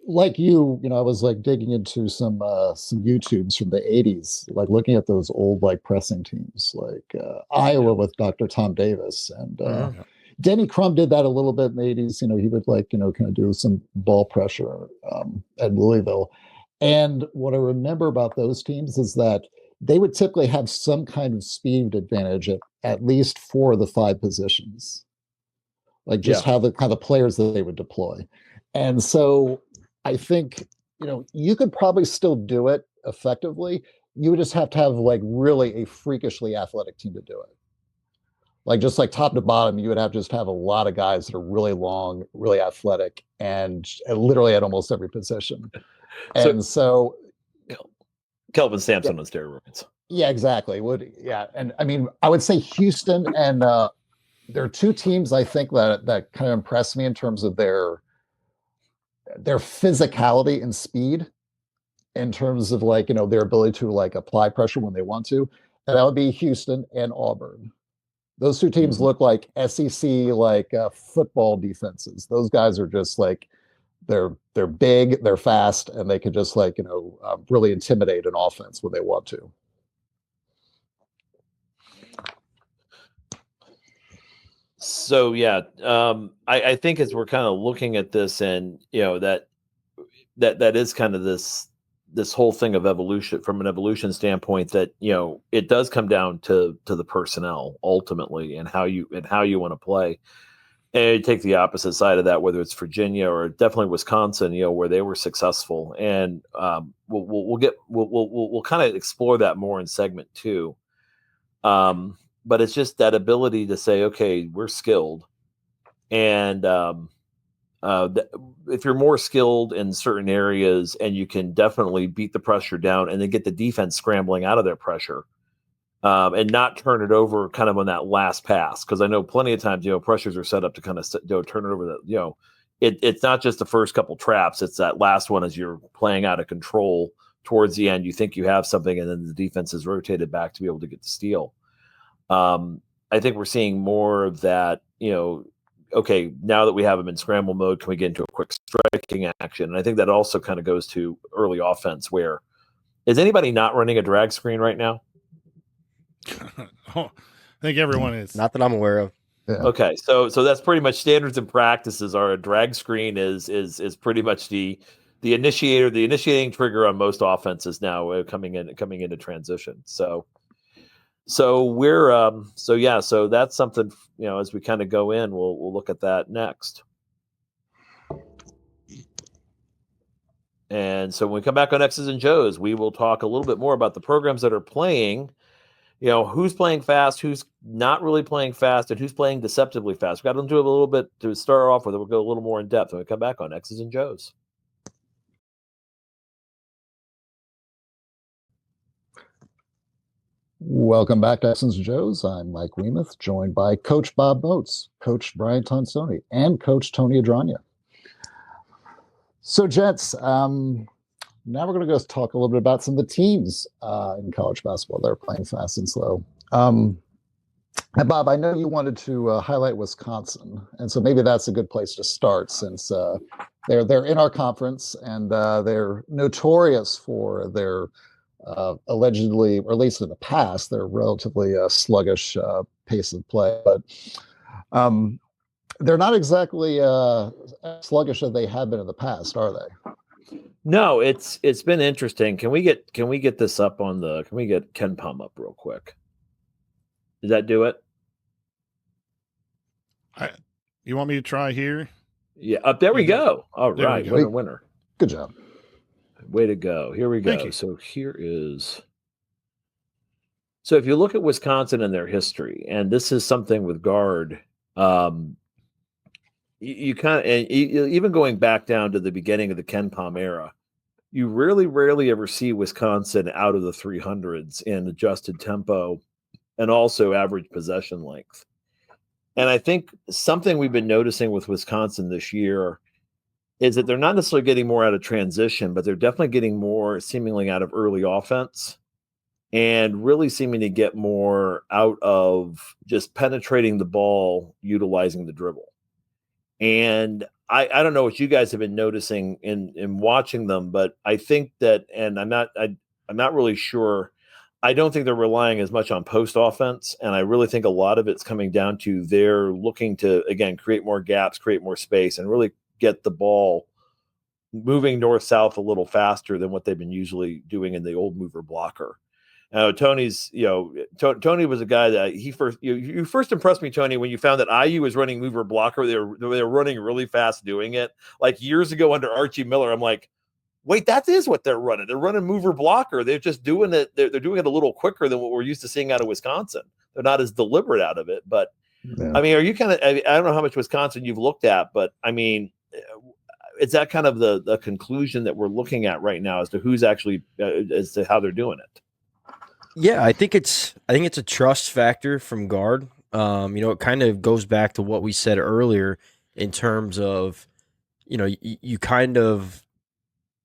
[SPEAKER 4] like you, I was like digging into some YouTubes from the 80s, like looking at those old like pressing teams, like Iowa with Dr. Tom Davis. And Denny Crum did that a little bit in the 80s. He would kind of do some ball pressure at Louisville. And what I remember about those teams is that they would typically have some kind of speed advantage at least 4 of the 5 positions, like just how the kind of players that they would deploy. And so I think, you could probably still do it effectively. You would just have to have like really a freakishly athletic team to do it. Like just like top to bottom, you would have a lot of guys that are really long, really athletic, and literally at almost every position. And so
[SPEAKER 3] Kelvin Sampson on steroids.
[SPEAKER 4] Yeah, exactly. And I mean, I would say Houston and there are 2 teams I think that kind of impress me in terms of their physicality and speed, in terms of their ability to apply pressure when they want to. And that would be Houston and Auburn. Those 2 teams look like SEC football defenses. Those guys are just they're big, they're fast, and they can just really intimidate an offense when they want to.
[SPEAKER 3] So yeah, I think as we're kind of looking at this, and that is kind of this whole thing of evolution from an evolution standpoint, that it does come down to the personnel ultimately, and how you want to play. And you take the opposite side of that, whether it's Virginia or definitely Wisconsin, where they were successful, and we'll kind of explore that more in segment 2. But it's just that ability to say, okay, we're skilled, and if you're more skilled in certain areas, and you can definitely beat the pressure down, and then get the defense scrambling out of their pressure, and not turn it over kind of on that last pass. Because I know plenty of times, pressures are set up to kind of turn it over. That it's not just the first couple traps; it's that last one as you're playing out of control towards the end. You think you have something, and then the defense is rotated back to be able to get the steal. I think we're seeing more of that. Okay, now that we have them in scramble mode, can we get into a quick striking action? And I think that also kind of goes to early offense. Where is anybody not running a drag screen right now?
[SPEAKER 5] I think everyone is.
[SPEAKER 6] Not that I'm aware of.
[SPEAKER 4] Yeah.
[SPEAKER 3] Okay, so that's pretty much standards and practices. Are a drag screen is pretty much the initiating trigger on most offenses now, coming into transition. So we're so that's something, as we kind of go in, we'll look at that next. And so when we come back on X's and Joe's, we will talk a little bit more about the programs that are playing, who's playing fast, who's not really playing fast, and who's playing deceptively fast. We've got to do a little bit to start off with. We'll go a little more in depth when we come back on X's and Joe's.
[SPEAKER 4] Welcome back to X's and Joe's. I'm Mike Weemuth, joined by Coach Bob Moats, Coach Brian Tonsoni, and Coach Tony Adragna. So, gents, now we're going to go talk a little bit about some of the teams in college basketball that are playing fast and slow. And Bob, I know you wanted to highlight Wisconsin, and so maybe that's a good place to start, since they're in our conference, and they're notorious for their allegedly, or at least in the past, their relatively sluggish pace of play. But they're not exactly as sluggish as they have been in the past, are they?
[SPEAKER 3] No, it's been interesting. Can we get this up on the? Can we get Ken Palm up real quick? Did that do it?
[SPEAKER 5] You want me to try here?
[SPEAKER 3] Yeah, up there we go. All right, winner.
[SPEAKER 4] Good job.
[SPEAKER 3] Way to go. Here we go.
[SPEAKER 5] Thank you.
[SPEAKER 3] So if you look at Wisconsin and their history, and this is something with guard, you kind of, and even going back down to the beginning of the Ken Palm era, you rarely ever see Wisconsin out of the 300s in adjusted tempo and also average possession length. And I think something we've been noticing with Wisconsin this year is that they're not necessarily getting more out of transition, but they're definitely getting more seemingly out of early offense, and really seeming to get more out of just penetrating the ball, utilizing the dribble. And I don't know what you guys have been noticing in watching them, but I think that, and I'm not really sure. I don't think they're relying as much on post offense, and I really think a lot of it's coming down to they're looking to, again, create more gaps, create more space, and really get the ball moving north-south a little faster than what they've been usually doing in the old mover blocker. Tony's, Tony was a guy that you first impressed me, Tony, when you found that IU was running mover blocker. They were running really fast doing it. Like years ago under Archie Miller, I'm like, wait, that is what they're running. They're running mover blocker. They're just doing it. They're doing it a little quicker than what we're used to seeing out of Wisconsin. They're not as deliberate out of it. But yeah. I mean, are you kind of? I don't know how much Wisconsin you've looked at, but I mean, is that kind of the conclusion that we're looking at right now as to who's actually as to how they're doing it?
[SPEAKER 6] Yeah, I think it's a trust factor from guard. It kind of goes back to what we said earlier in terms of, you kind of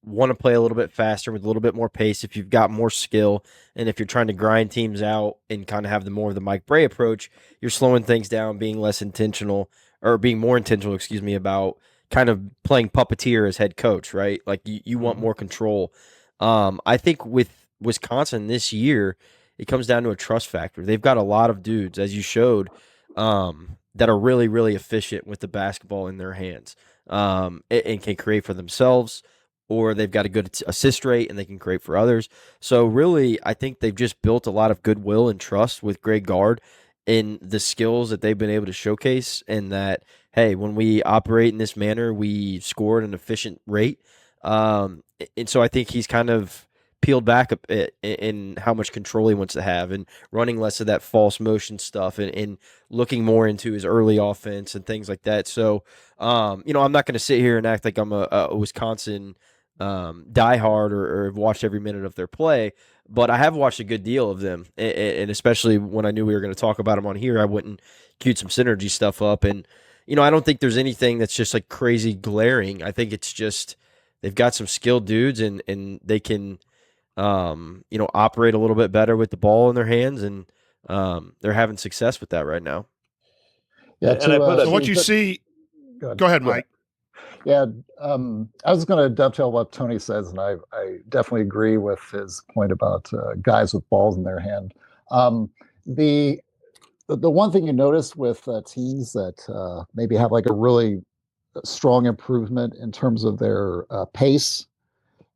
[SPEAKER 6] want to play a little bit faster with a little bit more pace if you've got more skill, and if you're trying to grind teams out and kind of have more of the Mike Bray approach, you're slowing things down, being more intentional, about kind of playing puppeteer as head coach, right? Like you want more control. I think with Wisconsin this year, it comes down to a trust factor. They've got a lot of dudes, as you showed, that are really, really efficient with the basketball in their hands, and can create for themselves, or they've got a good assist rate and they can create for others. So really, I think they've just built a lot of goodwill and trust with Greg Gard in the skills that they've been able to showcase, and that, hey, when we operate in this manner, we score at an efficient rate. And so I think he's kind of peeled back a bit in how much control he wants to have, and running less of that false motion stuff, and looking more into his early offense and things like that. So, I'm not going to sit here and act like I'm a Wisconsin diehard or have watched every minute of their play, but I have watched a good deal of them, and especially when I knew we were going to talk about them on here, I went and queued some synergy stuff up, and I don't think there's anything that's just like crazy glaring. I think it's just they've got some skilled dudes, and they can operate a little bit better with the ball in their hands, and they're having success with that right now.
[SPEAKER 5] Yeah. So what you see, go ahead, Mike.
[SPEAKER 4] Yeah. I was going to dovetail what Tony says, and I definitely agree with his point about guys with balls in their hand. The one thing you notice with teams that maybe have like a really strong improvement in terms of their pace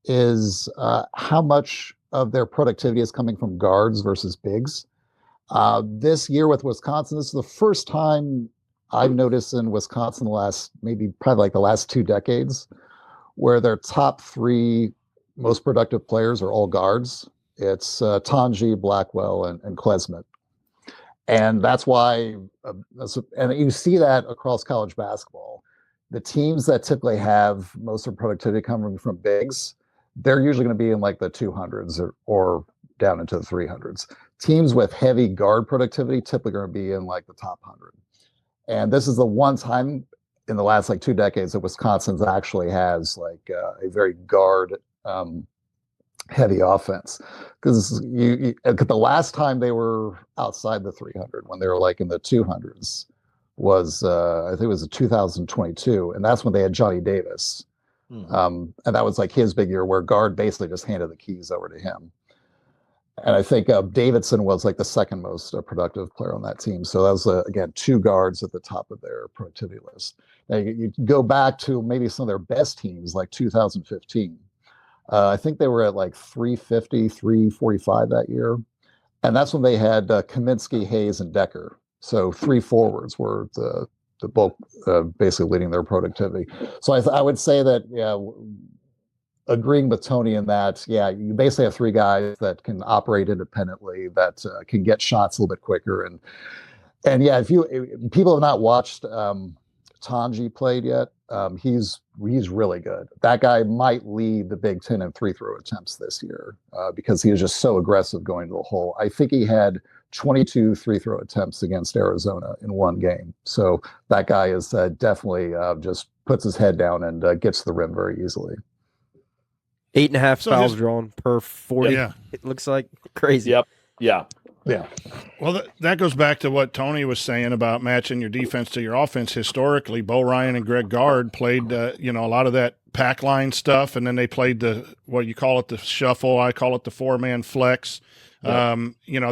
[SPEAKER 4] is how much of their productivity is coming from guards versus bigs. This year with Wisconsin, this is the first time I've noticed in Wisconsin the last the last 2 decades where their top 3 most productive players are all guards. It's Tanji, Blackwell, and Klesmit. And that's why, and you see that across college basketball. The teams that typically have most of their productivity coming from bigs, they're usually going to be in like the 200s or down into the 300s. Teams with heavy guard productivity typically going to be in like the top 100. And this is the one time in the last like 2 decades that Wisconsin actually has like a very guard heavy offense. Because the last time they were outside the 300, when they were like in the 200s, was I think it was 2022, and that's when they had Johnny Davis. And that was like his big year where guard basically just handed the keys over to him. And I think Davidson was like the second most productive player on that team. So that was, again, 2 guards at the top of their productivity list. Now you go back to maybe some of their best teams, like 2015. I think they were at like 350, 345 that year. And that's when they had Kaminsky, Hayes, and Decker. So 3 forwards were the bulk, basically leading their productivity. So I would say that, agreeing with Tony in that, you basically have 3 guys that can operate independently, that can get shots a little bit quicker. And if people have not watched Tanji played yet, he's really good. That guy might lead the Big Ten in free throw attempts this year because he was just so aggressive going to the hole. I think he had 22 free throw attempts against Arizona in 1 game. So that guy is definitely just puts his head down and gets to the rim very easily.
[SPEAKER 6] 8.5 fouls drawn per 40. Yeah. It looks like crazy.
[SPEAKER 3] Yep. Yeah.
[SPEAKER 5] Well, that goes back to what Tony was saying about matching your defense to your offense. Historically, Bo Ryan and Greg Gard played, a lot of that pack line stuff, and then they played the shuffle. I call it the 4-man flex. Yeah.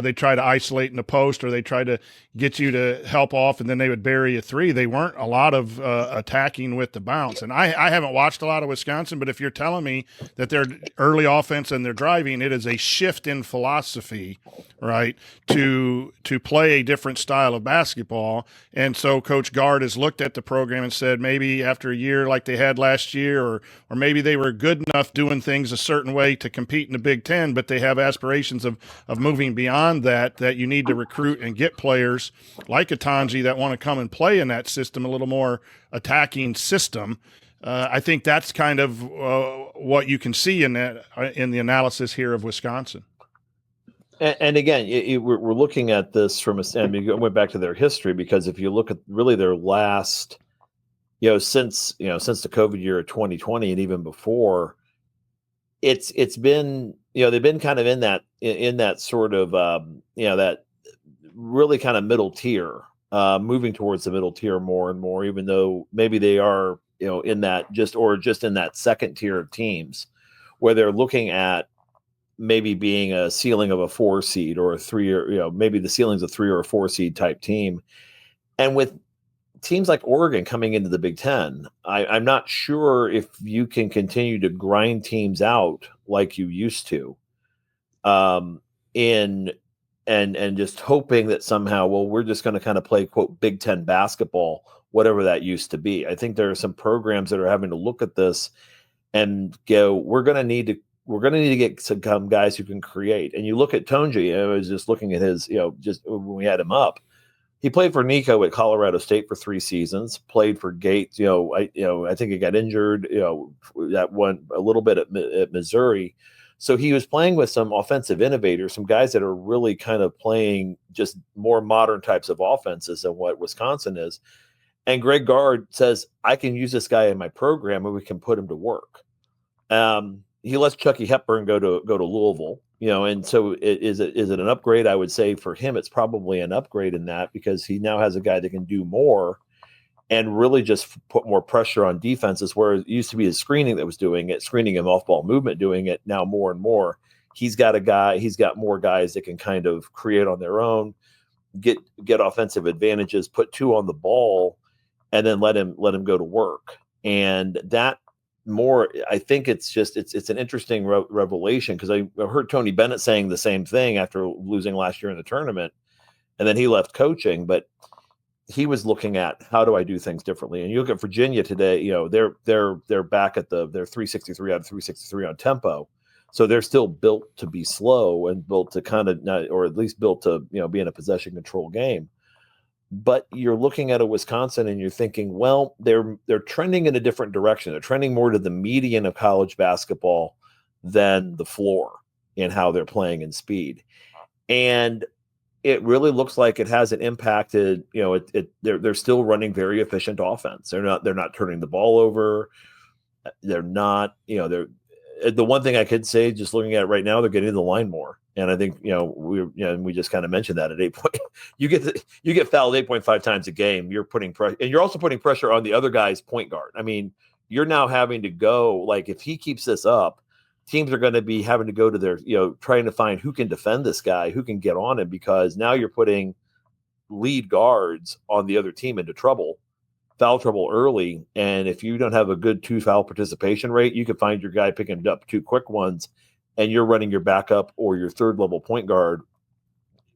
[SPEAKER 5] They try to isolate in the post, or they try to get you to help off, and then they would bury a 3. They weren't a lot of attacking with the bounce. And I haven't watched a lot of Wisconsin, but if you're telling me that their early offense and their driving, it is a shift in philosophy, right, to play a different style of basketball. And so Coach Gard has looked at the program and said, maybe after a year like they had last year, or maybe they were good enough doing things a certain way to compete in the Big Ten, but they have aspirations of moving beyond that you need to recruit and get players like a Tanji that want to come and play in that system, a little more attacking system. I think that's kind of what you can see in the analysis here of Wisconsin.
[SPEAKER 3] And again, we're looking at this from and we went back to their history, because if you look at really their last, since the COVID year of 2020 and even before, it's been, they've been kind of in that sort of, that really kind of middle tier, moving towards the middle tier more and more, even though maybe they are, in that just in that second tier of teams where they're looking at maybe being a ceiling of a 4 seed or a 3, or, maybe the ceiling's a 3 or a 4 seed type team. And with teams like Oregon coming into the Big Ten, I'm not sure if you can continue to grind teams out like you used to, and just hoping that somehow, well, we're just going to kind of play quote Big Ten basketball, whatever that used to be. I think there are some programs that are having to look at this and go, we're going to need to get some guys who can create. And you look at Tonji. I was just looking at his, just when we had him up. He played for Nico at Colorado State for 3 seasons. Played for Gates. I think he got injured. That one a little bit at Missouri. So he was playing with some offensive innovators, some guys that are really kind of playing just more modern types of offenses than what Wisconsin is. And Greg Gard says, I can use this guy in my program and we can put him to work. He lets Chucky Hepburn go to Louisville. And so is it an upgrade? I would say for him, it's probably an upgrade in that, because he now has a guy that can do more and really just put more pressure on defenses, where it used to be his screening that was doing it, screening and off-ball movement doing it. Now more and more, he's got more guys that can kind of create on their own, get offensive advantages, put 2 on the ball, and then let him go to work. And that, more, I think it's an interesting revelation, because I heard Tony Bennett saying the same thing after losing last year in the tournament, and then he left coaching, but he was looking at, how do I do things differently? And you look at Virginia today, they're back at they're 363 out of 363 on tempo, so they're still built to be slow and built to kind of or at least built to be in a possession control game. But you're looking at a Wisconsin and you're thinking, well, they're trending in a different direction. They're trending more to the median of college basketball than the floor in how they're playing in speed. And it really looks like it hasn't impacted, they're still running very efficient offense. They're not turning the ball over. They're not, the one thing I could say, just looking at it right now, they're getting to the line more. And I think, we just kind of mentioned that at 8 point, you get fouled 8.5 times a game. You're putting pressure, and you're also putting pressure on the other guy's point guard. I mean, you're now having to go, like, if he keeps this up, teams are going to be having to go to their, trying to find who can defend this guy, who can get on him, because now you're putting lead guards on the other team into foul trouble early. And if you don't have a good 2 foul participation rate, you could find your guy picking up 2 quick ones, and you're running your backup or your 3rd level point guard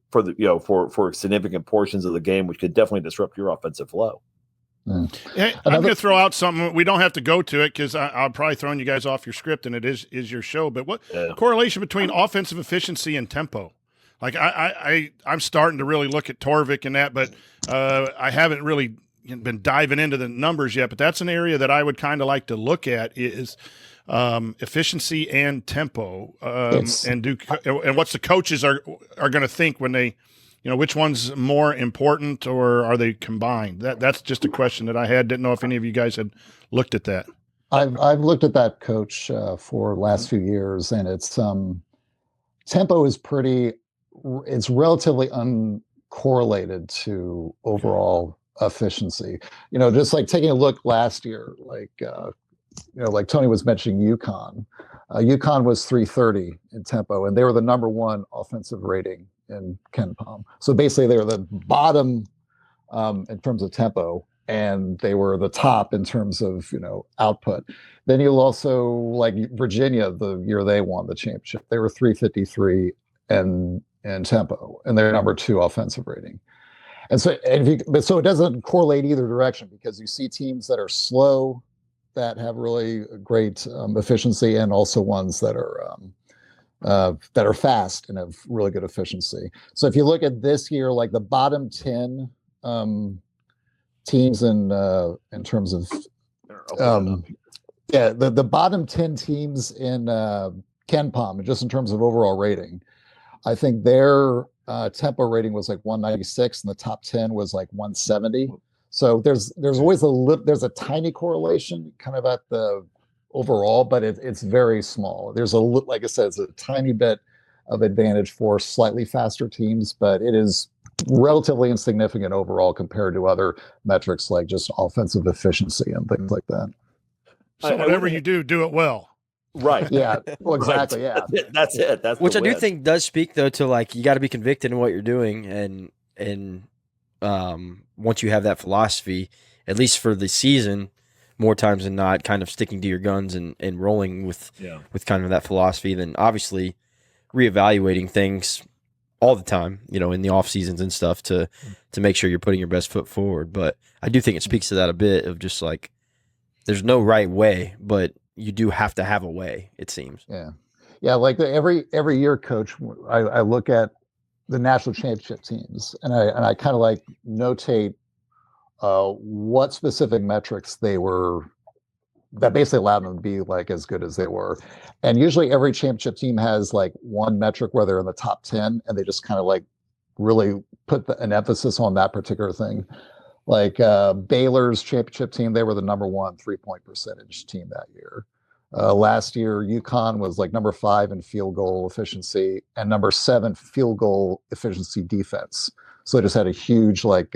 [SPEAKER 3] for the, for significant portions of the game, which could definitely disrupt your offensive flow.
[SPEAKER 5] Hey, I'm going to throw out something. We don't have to go to it, because I'm probably throwing you guys off your script, and it is your show. But what correlation between offensive efficiency and tempo? Like I'm starting to really look at Torvik and that, but I haven't really been diving into the numbers yet. But that's an area that I would kind of like to look at, is efficiency and tempo, and what's the coaches are going to think when they, which one's more important, or are they combined? That's just a question that I had. Didn't know if any of you guys had looked at that.
[SPEAKER 4] I've looked at that, Coach, for last few years, and it's tempo is it's relatively uncorrelated to overall efficiency. Just like taking a look last year, like Tony was mentioning UConn. UConn was 330 in tempo, and they were the number 1 offensive rating in KenPom. So basically they were the bottom in terms of tempo, and they were the top in terms of, output. Then you'll also, like Virginia, the year they won the championship, they were 353 in tempo, and they're number 2 offensive rating. And so, so it doesn't correlate either direction, because you see teams that are slow that have really great efficiency, and also ones that are fast and have really good efficiency. So if you look at this year, like the bottom 10 teams in terms of the bottom 10 teams in KenPom, just in terms of overall rating, I think their tempo rating was like 196, and the top 10 was like 170. So there's always there's a tiny correlation kind of at the overall, but it's very small. There's like I said, it's a tiny bit of advantage for slightly faster teams, but it is relatively insignificant overall compared to other metrics like just offensive efficiency and things like that.
[SPEAKER 5] So whatever you do it well.
[SPEAKER 3] Right.
[SPEAKER 4] Yeah. Well, exactly.
[SPEAKER 3] Right.
[SPEAKER 4] Yeah.
[SPEAKER 3] That's it.
[SPEAKER 6] Which I do think does speak though to, like, you got to be convicted in what you're doing, and once you have that philosophy, at least for the season, more times than not, kind of sticking to your guns and rolling with kind of that philosophy, then obviously reevaluating things all the time, in the off seasons and stuff to make sure you're putting your best foot forward. But I do think it speaks to that a bit of just like, there's no right way, but you do have to have a way, it seems.
[SPEAKER 4] Yeah. Like every year, Coach, I look at the national championship teams and I kind of like notate what specific metrics they were that basically allowed them to be like as good as they were. And usually every championship team has like one metric where they're in the top 10 and they just kind of like really put an emphasis on that particular thing. Like Baylor's championship team, they were the number 1 3-point percentage team that year. Last year, UConn was like number 5 in field goal efficiency and number 7 field goal efficiency defense. So they just had a huge like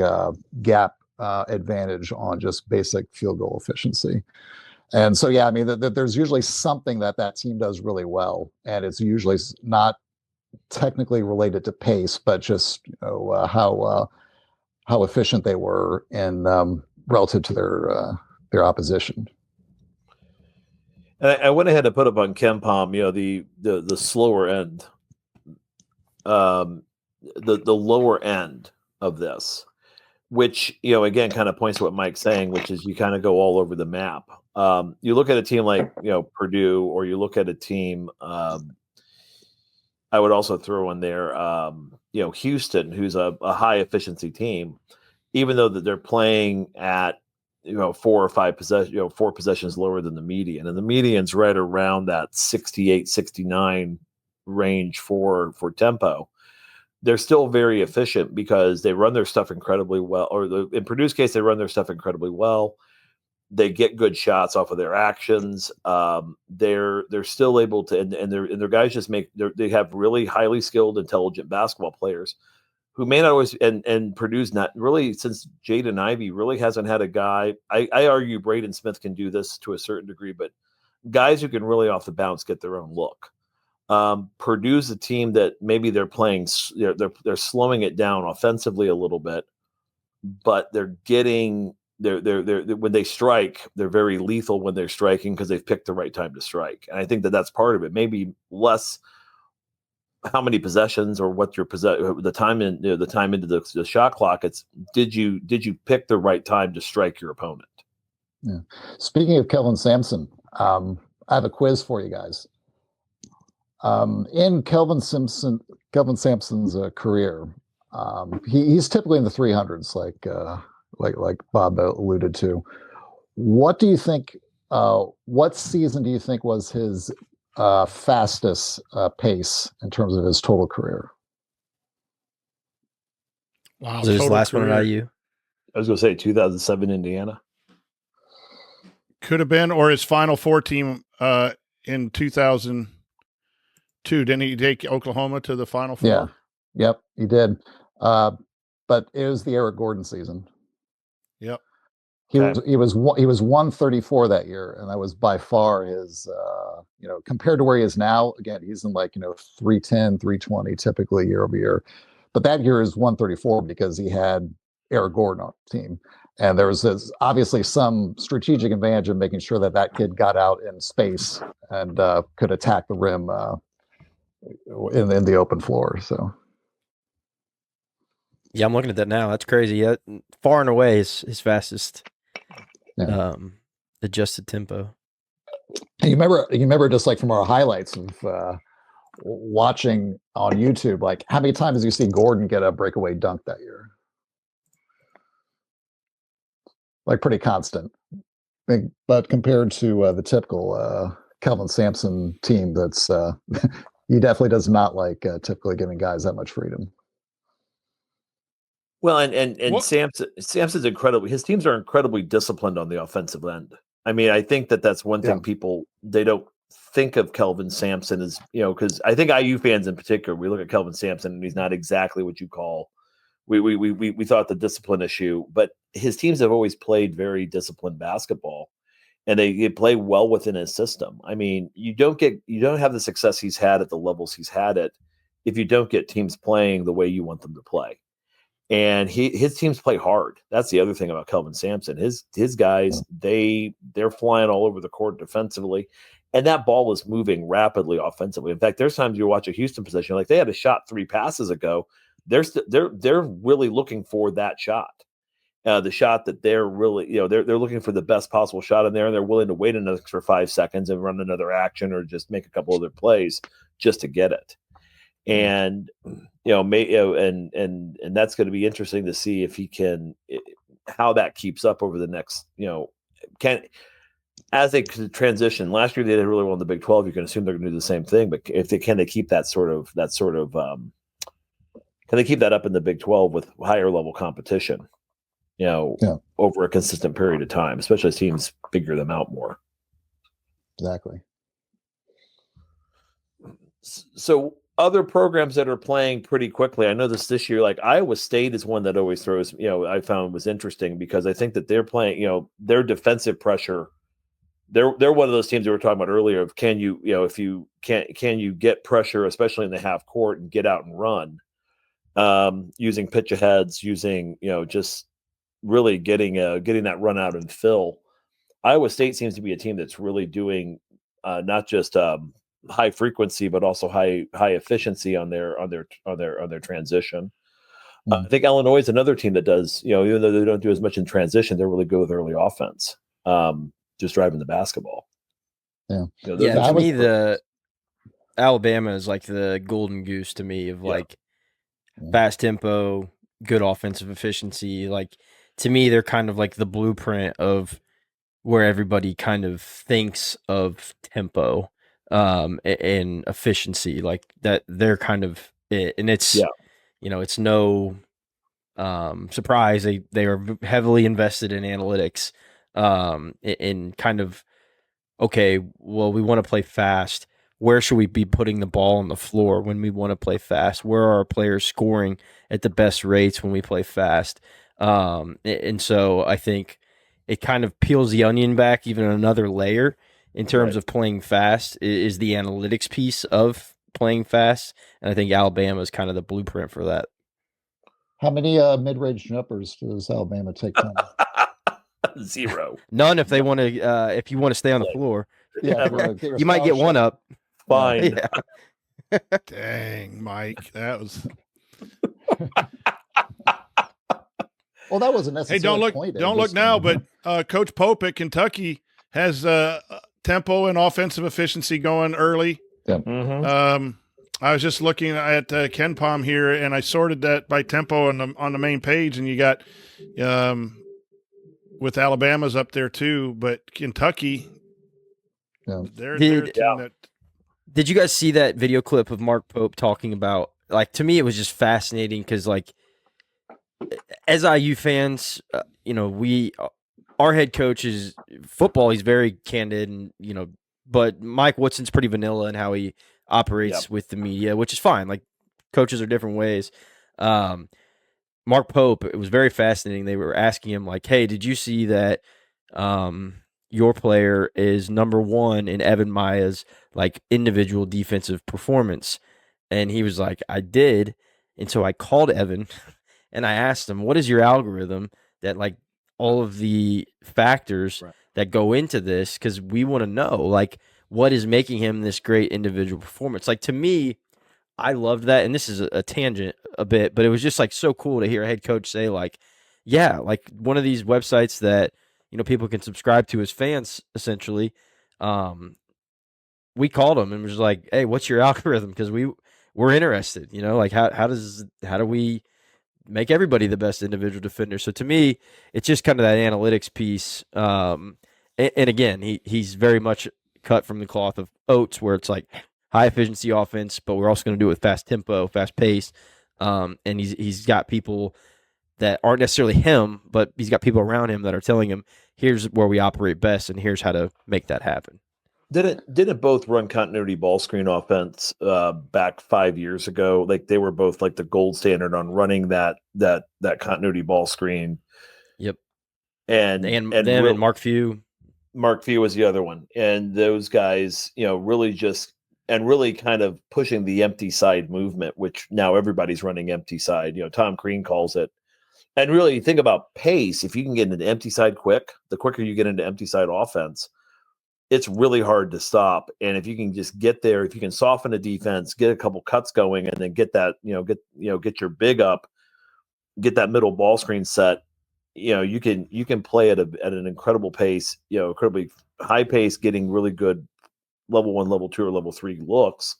[SPEAKER 4] gap advantage on just basic field goal efficiency. And so, yeah, I mean, there's usually something that team does really well, and it's usually not technically related to pace, but just how efficient they were in relative to their opposition.
[SPEAKER 3] And I went ahead and put up on KenPom, the slower end, the lower end of this, which again kind of points to what Mike's saying, which is you kind of go all over the map. You look at a team like Purdue, or you look at a team. I would also throw in there, Houston, who's a high efficiency team, even though that they're playing at 4 or 5 possessions, 4 possessions lower than the median, and the median's right around that 68, 69 range for tempo. They're still very efficient because they run their stuff incredibly well, or in Purdue's case, they run their stuff incredibly well. They get good shots off of their actions. They're still able to, and their guys just they have really highly skilled, intelligent basketball players who may not always, and Purdue's not really, since Jaden Ivey really hasn't had a guy. I argue Braden Smith can do this to a certain degree, but guys who can really off the bounce get their own look. Purdue's a team that maybe they're playing, they're slowing it down offensively a little bit, but they're getting. They're when they strike, they're very lethal when they're striking because they've picked the right time to strike. And I think that's part of it. Maybe less how many possessions or what your the time into the shot clock. It's did you pick the right time to strike your opponent?
[SPEAKER 4] Yeah. Speaking of Kelvin Sampson, I have a quiz for you guys. In Kelvin Sampson's career, he's typically in the 300s, like Bob alluded to. What do you think? What season do you think was his fastest pace in terms of his total career?
[SPEAKER 6] Wow, was his last one at IU?
[SPEAKER 3] I was going to say 2007 Indiana.
[SPEAKER 5] Could have been, or his Final Four team in 2002. Didn't he take Oklahoma to the Final Four?
[SPEAKER 4] Yeah. Yep, he did. But it was the Eric Gordon season.
[SPEAKER 5] Yep.
[SPEAKER 4] He was 134 that year, and that was by far his compared to where he is now. Again, he's in 310, 320 typically year over year. But that year is 134 because he had Eric Gordon on the team. And there was obviously some strategic advantage of making sure that kid got out in space and could attack the rim in the open floor. So.
[SPEAKER 6] Yeah, I'm looking at that now. That's crazy. Yeah, far and away his fastest adjusted tempo.
[SPEAKER 4] And you remember just like from our highlights of watching on YouTube, like how many times do you see Gordon get a breakaway dunk that year? Like pretty constant. But compared to the typical Kelvin Sampson team, that's he definitely does not like typically giving guys that much freedom.
[SPEAKER 3] Well, and Sampson's incredibly. His teams are incredibly disciplined on the offensive end. I mean, I think that's one thing they don't think of Kelvin Sampson as, because I think IU fans in particular, we look at Kelvin Sampson and he's not exactly what you call. We thought the discipline issue, but his teams have always played very disciplined basketball, and they play well within his system. I mean, you don't have the success he's had at the levels he's had it if you don't get teams playing the way you want them to play. And his teams play hard. That's the other thing about Kelvin Sampson. His guys, they're flying all over the court defensively, and that ball is moving rapidly offensively. In fact, there's times you watch a Houston possession, like they had a shot 3 passes ago. They're really looking for that shot, the shot that they're really, they're looking for the best possible shot in there, and they're willing to wait an extra 5 seconds and run another action or just make a couple other plays just to get it. And and that's going to be interesting to see if he can, how that keeps up over the next, as they transition. Last year they did really well in the Big 12. You can assume they're going to do the same thing, but if they can, they keep that sort of can they keep that up in the Big 12 with higher level competition, over a consistent period of time, especially as teams figure them out more.
[SPEAKER 4] Exactly.
[SPEAKER 3] So other programs that are playing pretty quickly. I know this year, like Iowa State is one that always throws, I found was interesting because I think that they're playing, their defensive pressure. They're one of those teams that we were talking about earlier of can you get pressure, especially in the half court, and get out and run, using pitch aheads, using, just really getting that run out and fill. Iowa State seems to be a team that's really doing not just high frequency, but also high efficiency on their transition. I think Illinois is another team that does, even though they don't do as much in transition, they're really good with early offense, just driving the basketball.
[SPEAKER 4] Yeah,
[SPEAKER 6] to me, the Alabama is like the golden goose to me of like fast tempo, good offensive efficiency. Like to me, they're kind of like the blueprint of where everybody kind of thinks of tempo. And efficiency, like that they're kind of it. And it's it's no surprise they are heavily invested in analytics, in kind of, okay, well, we want to play fast. Where should we be putting the ball on the floor when we want to play fast? Where are our players scoring at the best rates when we play fast? And so I think it kind of peels the onion back even another layer in terms of playing fast is the analytics piece of playing fast. And I think Alabama is kind of the blueprint for that.
[SPEAKER 4] How many mid-range jumpers does Alabama take?
[SPEAKER 3] 0.
[SPEAKER 6] None if they want to. If you want to stay on the floor, you might get one up.
[SPEAKER 3] Fine.
[SPEAKER 5] Yeah. Dang, Mike, that was.
[SPEAKER 4] Well, that wasn't necessarily.
[SPEAKER 5] Hey, don't look now, but Coach Pope at Kentucky has tempo and offensive efficiency going early.
[SPEAKER 4] Yeah.
[SPEAKER 5] Mm-hmm. I was just looking at Ken Palm here, and I sorted that by tempo on the main page, and you got with Alabama's up there too, but Kentucky, they're a team that.
[SPEAKER 6] Did you guys see that video clip of Mark Pope talking about? Like, to me, it was just fascinating because, like, as IU fans, our head coach is football. He's very candid, and but Mike Woodson's pretty vanilla in how he operates with the media, which is fine. Like, coaches are different ways. Mark Pope, it was very fascinating. They were asking him, like, "Hey, did you see that your player is number 1 in Evan Maya's like individual defensive performance?" And he was like, "I did." And so I called Evan and I asked him, "What is your algorithm that like all of the factors that go into this, because we want to know like what is making him this great individual performance." Like, to me, I loved that, and this is a tangent a bit, but it was just like so cool to hear a head coach say like, yeah, like one of these websites that people can subscribe to as fans essentially. We called him and was like, "Hey, what's your algorithm?" Because we're interested, like how do we make everybody the best individual defender? So to me, it's just kind of that analytics piece. And again, he's very much cut from the cloth of oats, where it's like high efficiency offense, but we're also going to do it with fast tempo, fast pace. And he's got people that aren't necessarily him, but he's got people around him that are telling him, here's where we operate best, and here's how to make that happen.
[SPEAKER 3] Didn't both run continuity ball screen offense back 5 years ago? Like, they were both like the gold standard on running that continuity ball screen.
[SPEAKER 6] Yep.
[SPEAKER 3] And
[SPEAKER 6] Mark Few.
[SPEAKER 3] Mark Few was the other one. And those guys, really just and really kind of pushing the empty side movement, which now everybody's running empty side. Tom Crean calls it. And really think about pace. If you can get into empty side quick, the quicker you get into empty side offense, it's really hard to stop. And if you can just get there, if you can soften the defense, get a couple cuts going, and then get that, get your big up, get that middle ball screen set, you can play at an incredible pace, incredibly high pace, getting really good level 1, level 2, or level 3 looks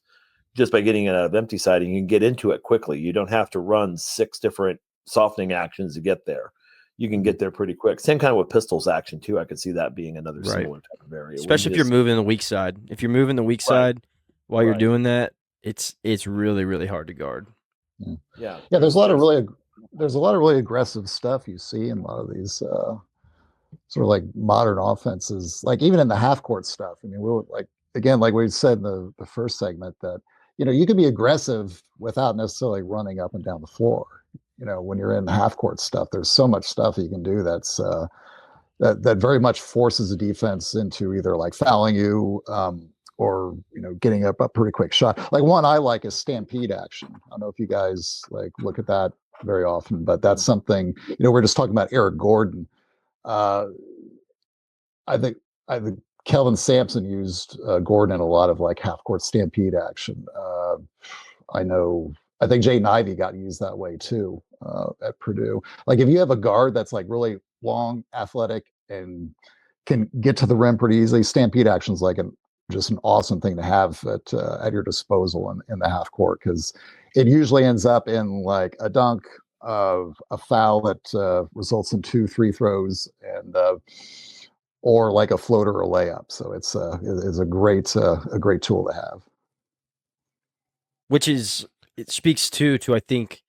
[SPEAKER 3] just by getting it out of empty side. And you can get into it quickly. You don't have to run 6 different softening actions to get there. You can get there pretty quick. Same kind of with pistols action too. I could see that being another similar type of area.
[SPEAKER 6] Especially if you're moving the weak side. If you're moving the weak side while you're doing that, it's really, really hard to guard.
[SPEAKER 3] Yeah.
[SPEAKER 4] There's a lot of really aggressive stuff you see in a lot of these sort of like modern offenses, like even in the half court stuff. I mean, like we said in the first segment, that you can be aggressive without necessarily running up and down the floor. When you're in half court stuff, there's so much stuff you can do that's that very much forces the defense into either like fouling you or getting up a pretty quick shot. Like one I like is stampede action. I don't know if you guys like look at that very often, but that's something. We're just talking about Eric Gordon. I think Kelvin Sampson used Gordon in a lot of like half court stampede action. I think Jaden Ivey got used that way too at Purdue. Like if you have a guard that's like really long, athletic, and can get to the rim pretty easily, stampede action is like just an awesome thing to have at your disposal in the half court, because it usually ends up in like a dunk, of a foul that results in 2 free throws, and or like a floater or layup. So it's a great tool to have.
[SPEAKER 6] Which it speaks to I think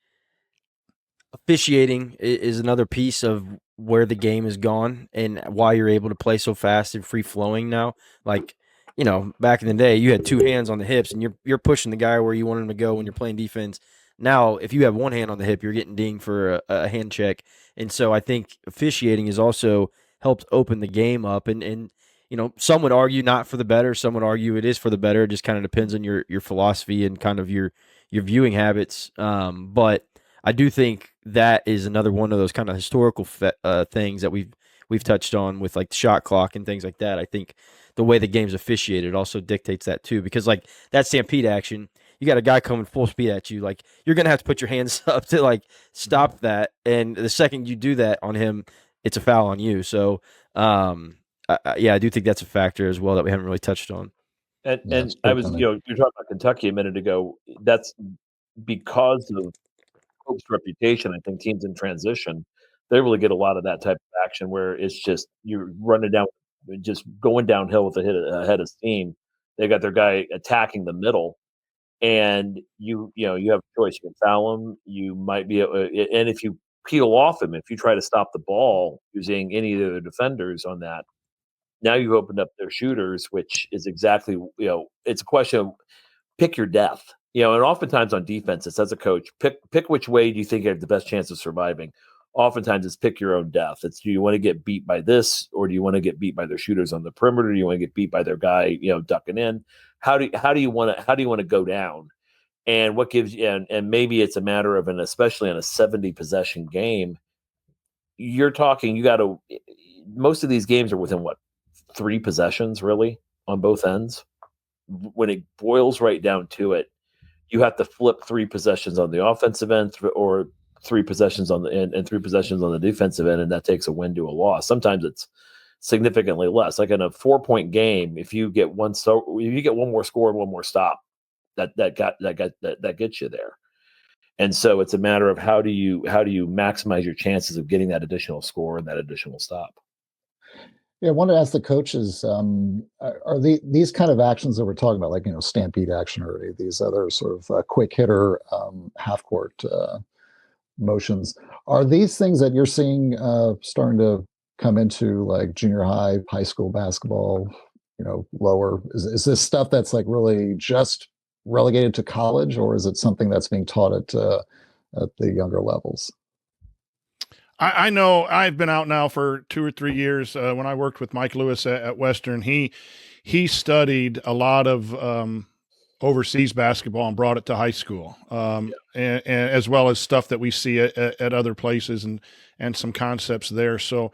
[SPEAKER 6] officiating is another piece of where the game has gone and why you're able to play so fast and free flowing now. Like, back in the day, you had 2 hands on the hips and you're pushing the guy where you want him to go when you're playing defense. Now, if you have 1 hand on the hip, you're getting dinged for a hand check. And so I think officiating has also helped open the game up. And some would argue not for the better. Some would argue it is for the better. It just kind of depends on your philosophy and kind of your viewing habits. But I do think that is another one of those kind of historical things that we've touched on with like the shot clock and things like that. I think the way the game's officiated also dictates that too, because like that stampede action, you got a guy coming full speed at you. Like you're going to have to put your hands up to like stop that. And the second you do that on him, it's a foul on you. So, I do think that's a factor as well that we haven't really touched on.
[SPEAKER 3] And I was, you were talking about Kentucky a minute ago. That's because of Pope's reputation. I think teams in transition, they really get a lot of that type of action where it's just you're running down, just going downhill with a head of steam. They got their guy attacking the middle, and you have a choice. You can foul him. You might be, and if you peel off him, if you try to stop the ball using any of the defenders on that, now you've opened up their shooters, which is exactly, it's a question of pick your death. And oftentimes on defense, it's as a coach, pick which way do you think you have the best chance of surviving. Oftentimes it's pick your own death. It's, do you want to get beat by this, or do you want to get beat by their shooters on the perimeter? Do you want to get beat by their guy, ducking in? How do you want to go down? And what gives you, and maybe it's a matter of, and especially on a 70 possession game, you're talking, most of these games are within 3 possessions really on both ends. When it boils right down to it, you have to flip 3 possessions on the offensive end or 3 possessions on the end and 3 possessions on the defensive end, and that takes a win to a loss. Sometimes it's significantly less. Like in a 4-point game, if you get one more score and one more stop, that gets you there. And so it's a matter of how do you maximize your chances of getting that additional score and that additional stop.
[SPEAKER 4] Yeah, I wanted to ask the coaches, are these kind of actions that we're talking about, like, stampede action or these other sort of quick hitter half-court motions, are these things that you're seeing starting to come into like junior high school basketball, lower? Is this stuff that's like really just relegated to college, or is it something that's being taught at the younger levels?
[SPEAKER 5] I know I've been out now for 2 or 3 years. When I worked with Mike Lewis at Western, he studied a lot of overseas basketball and brought it to high school, and as well as stuff that we see at other places and some concepts there. So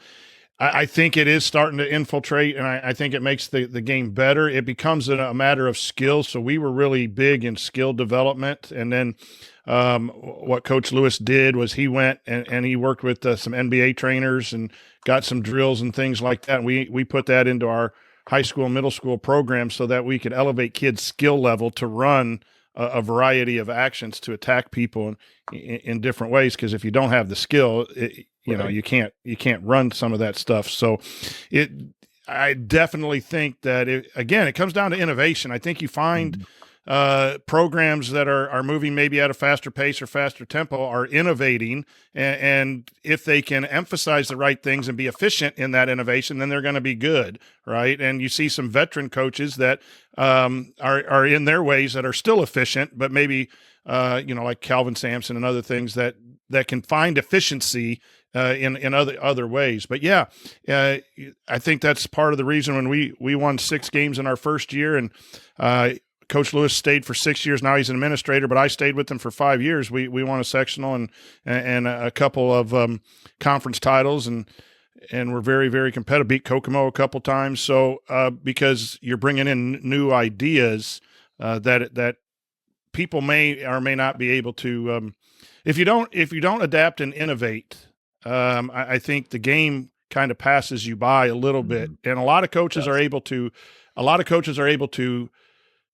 [SPEAKER 5] I think it is starting to infiltrate, and I think it makes the game better. It becomes a matter of skill. So we were really big in skill development. And then what Coach Lewis did was he went and he worked with some NBA trainers and got some drills and things like that. And we put that into our high school and middle school programs so that we could elevate kids' skill level to run a variety of actions to attack people in different ways. Because if you don't have the skill, you know, you can't run some of that stuff. So I definitely think that it comes down to innovation. I think you find programs that are moving maybe at a faster pace or faster tempo are innovating. And if they can emphasize the right things and be efficient in that innovation, then they're going to be good. Right. And you see some veteran coaches that are in their ways that are still efficient, but maybe, like Calvin Sampson and other things that can find efficiency in other ways. But yeah, I think that's part of the reason when we won 6 games in our first year, and Coach Lewis stayed for 6 years. Now he's an administrator, but I stayed with him for 5 years. We won a sectional and a couple of conference titles, and we're very, very competitive. Beat Kokomo a couple times. So because you're bringing in new ideas that people may or may not be able to. If you don't adapt and innovate, I think the game kind of passes you by a little bit. And a lot of coaches are able to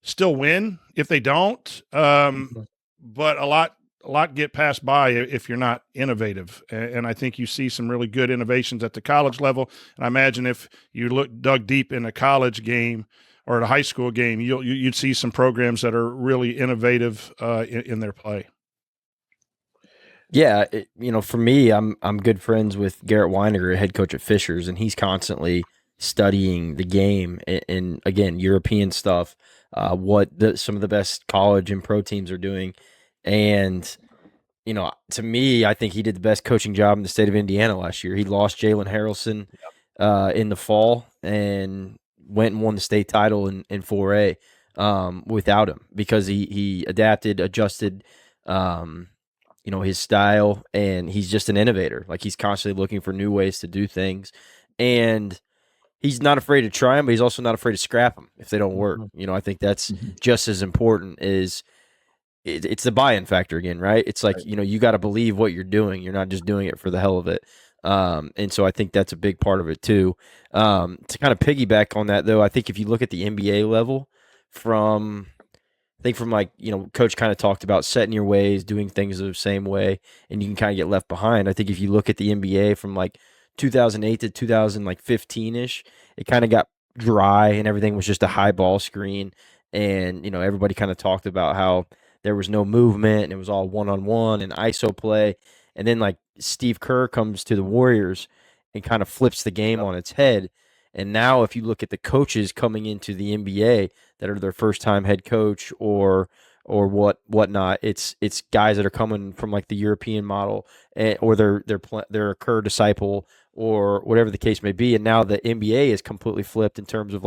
[SPEAKER 5] still win if they don't. But a lot get passed by if you're not innovative. And I think you see some really good innovations at the college level. And I imagine if you dug deep in a college game or at a high school game, you'd see some programs that are really innovative in their play.
[SPEAKER 6] Yeah, for me, I'm good friends with Garrett Weiniger, head coach at Fishers, and he's constantly studying the game and again, European stuff, what some of the best college and pro teams are doing. And, to me, I think he did the best coaching job in the state of Indiana last year. He lost Jalen Harrelson in the fall and went and won the state title in 4A without him because he adapted, adjusted, his style, and he's just an innovator. Like, he's constantly looking for new ways to do things, and he's not afraid to try them, but he's also not afraid to scrap them if they don't work. I think that's just as important. It's the buy-in factor again, right? It's like, you got to believe what you're doing. You're not just doing it for the hell of it. And so I think that's a big part of it too. To kind of piggyback on that though, I think if you look at the NBA level from Coach kind of talked about setting your ways, doing things the same way, and you can kind of get left behind. I think if you look at the NBA from 2008 to 2015-ish, it kind of got dry and everything was just a high ball screen. And, everybody kind of talked about how there was no movement and it was all one-on-one and ISO play. And then Steve Kerr comes to the Warriors and kind of flips the game on its head. And now if you look at the coaches coming into the NBA that are their first time head coach or whatnot, it's guys that are coming from the European model or they're a Kerr disciple or whatever the case may be. And now the NBA is completely flipped in terms of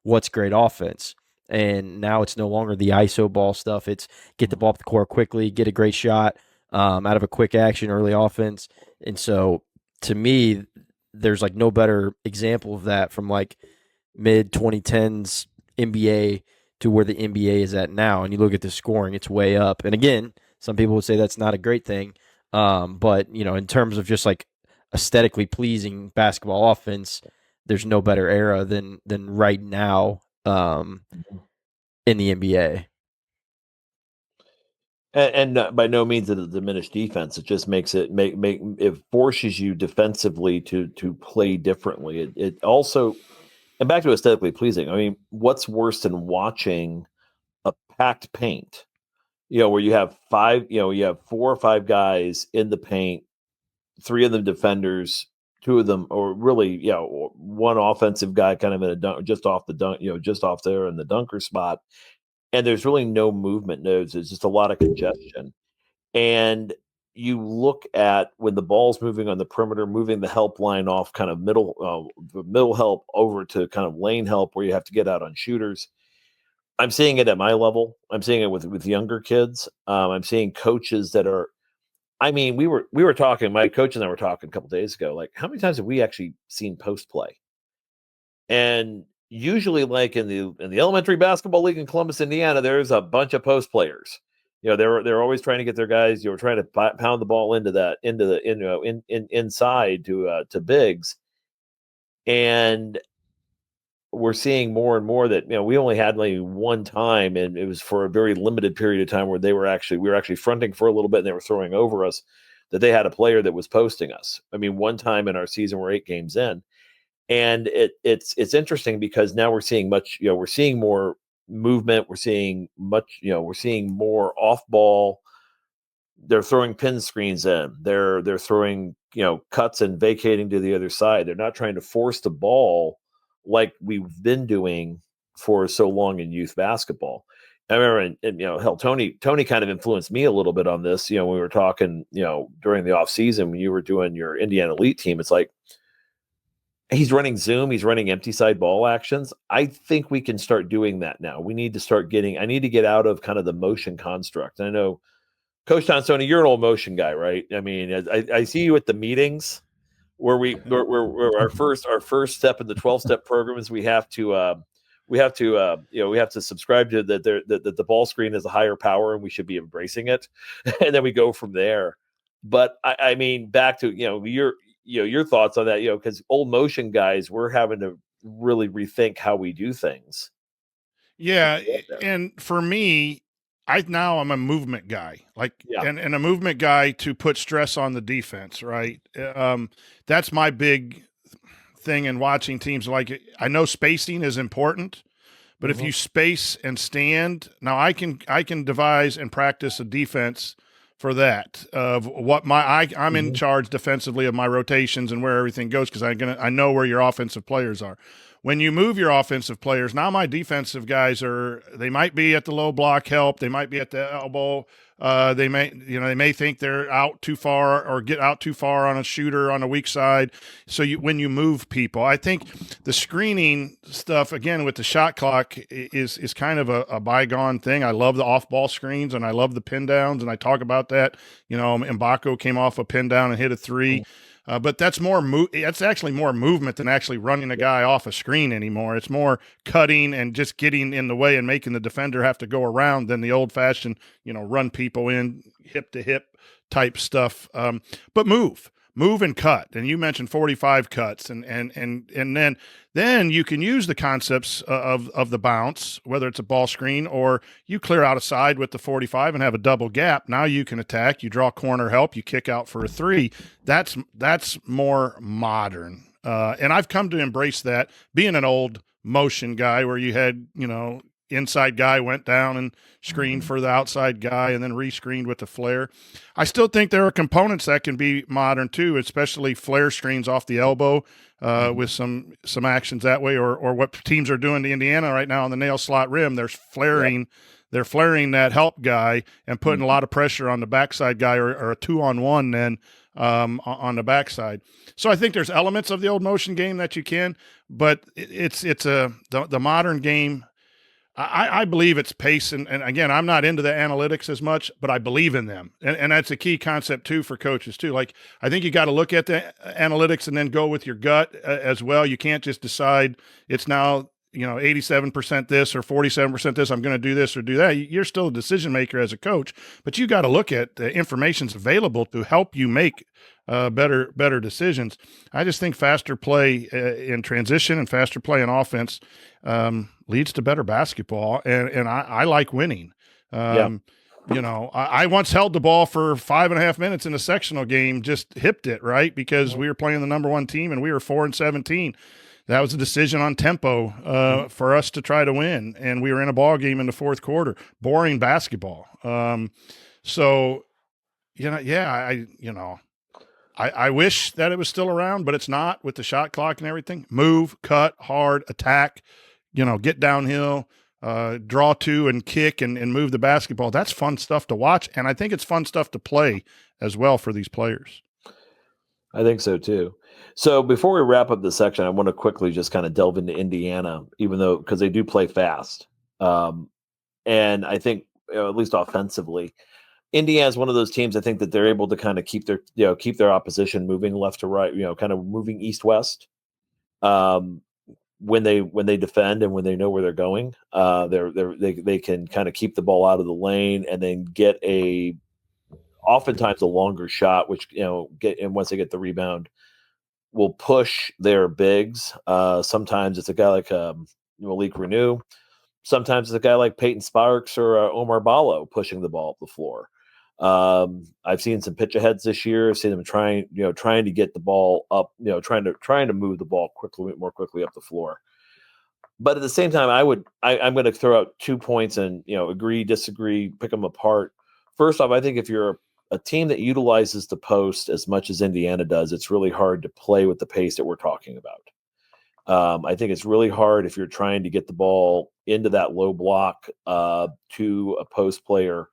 [SPEAKER 6] what's great offense. And now it's no longer the ISO ball stuff. It's get the ball up the court quickly, get a great shot out of a quick action, early offense. And so to me, there's no better example of that from mid 2010s NBA to where the NBA is at now. And you look at the scoring, it's way up. And again, some people would say that's not a great thing. But in terms of just aesthetically pleasing basketball offense, there's no better era than right now in the NBA.
[SPEAKER 3] And by no means a diminished defense. It just makes it it forces you defensively to play differently. It also, and back to aesthetically pleasing. I mean, what's worse than watching a packed paint? Where you have 4 or 5 guys in the paint, 3 of them defenders, 2 of them, or really, one offensive guy kind of in a dunk, just off the dunk, just off there in the dunker spot. And there's really no movement nodes. There's just a lot of congestion. And you look at when the ball's moving on the perimeter, moving the help line off kind of middle help over to kind of lane help where you have to get out on shooters. I'm seeing it at my level. I'm seeing it with younger kids. I'm seeing coaches that are. I mean, we were talking. My coach and I were talking a couple days ago. Like, how many times have we actually seen post play? And usually, like in the elementary basketball league in Columbus, Indiana, there's a bunch of post players. They're always trying to get their guys. Trying to pound the ball inside to bigs, and we're seeing more and more that we only had maybe one time, and it was for a very limited period of time where we were actually fronting for a little bit, and they were throwing over us. That they had a player that was posting us. I mean, one time in our season, we're 8 games in. And it's interesting because now we're seeing we're seeing more movement. We're seeing we're seeing more off ball. They're throwing pin screens in. They're throwing, cuts and vacating to the other side. They're not trying to force the ball like we've been doing for so long in youth basketball. I remember, and hell, Tony kind of influenced me a little bit on this. We were talking, during the off season when you were doing your Indiana Elite team. It's like, he's running zoom. He's running empty side ball actions. I think we can start doing that now. We need to start I need to get out of kind of the motion construct. I know, Coach Tonsoni, you're an old motion guy, right? I mean, I see you at the meetings where we're our first step in the 12-step program is we have to subscribe to that the ball screen is a higher power and we should be embracing it, and then we go from there. But I mean, back to your thoughts on that, because old motion guys, we're having to really rethink how we do things.
[SPEAKER 5] Yeah. And for me, I'm a movement guy, and a movement guy to put stress on the defense. Right. That's my big thing in watching teams. Like, I know spacing is important, but if you space and stand, now I can devise and practice a defense for that of what I'm in charge defensively of my rotations and where everything goes, because I know where your offensive players are. When you move your offensive players, now my defensive guys they might be at the low block help, they might be at the elbow, they may think they're out too far or get out too far on a shooter on a weak side. So when you move people, I think the screening stuff again with the shot clock is kind of a bygone thing. I love the off ball screens and I love the pin downs, and I talk about that. Mbako came off a pin down and hit a 3. But that's that's actually more movement than actually running a guy off a screen anymore. It's more cutting and just getting in the way and making the defender have to go around than the old-fashioned, run people in hip-to-hip type stuff. But move and cut. And you mentioned 45 cuts, and then you can use the concepts of the bounce, whether it's a ball screen or you clear out a side with the 45 and have a double gap. Now you can attack, you draw corner help, you kick out for a 3. That's more modern. And I've come to embrace that, being an old motion guy where you had, inside guy went down and screened for the outside guy and then rescreened with the flare. I still think there are components that can be modern too, especially flare screens off the elbow with some actions that way, or what teams are doing to Indiana right now on the nail slot rim. They're flaring that help guy and putting a lot of pressure on the backside guy, or a 2-on-1 then on the backside. So I think there's elements of the old motion game that you can, but it's the modern game. I believe it's pace, and again, I'm not into the analytics as much, but I believe in them, and that's a key concept too for coaches too. Like, I think you got to look at the analytics and then go with your gut as well. You can't just decide it's now 87% this or 47% this. I'm going to do this or do that. You're still a decision maker as a coach, but you got to look at the information's available to help you make better decisions. I just think faster play in transition and faster play in offense leads to better basketball, and I like winning. I once held the ball for 5.5 minutes in a sectional game, just hipped it, right? Because we were playing the number 1 team and we were 4-17. That was a decision on tempo for us to try to win. And we were in a ball game in the 4th quarter, boring basketball. I wish that it was still around, but it's not, with the shot clock and everything. Move, cut, hard, attack, get downhill, draw to and kick and move the basketball. That's fun stuff to watch. And I think it's fun stuff to play as well for these players.
[SPEAKER 3] I think so too. So before we wrap up this section, I want to quickly just kind of delve into Indiana, because they do play fast. And I think, at least offensively, Indiana is one of those teams. I think that they're able to kind of keep their opposition moving left to right, kind of moving east west. When they defend and when they know where they're going, they can kind of keep the ball out of the lane and then get oftentimes a longer shot, which and once they get the rebound, will push their bigs. Sometimes it's a guy like Malik Renew. Sometimes it's a guy like Peyton Sparks or Omar Ballo pushing the ball up the floor. I've seen some pitch aheads this year. I've seen them trying to get the ball up, trying to move the ball more quickly up the floor. But at the same time, I'm going to throw out 2 points and agree, disagree, pick them apart. First off, I think if you're a team that utilizes the post as much as Indiana does, it's really hard to play with the pace that we're talking about. I think it's really hard if you're trying to get the ball into that low block to a post player,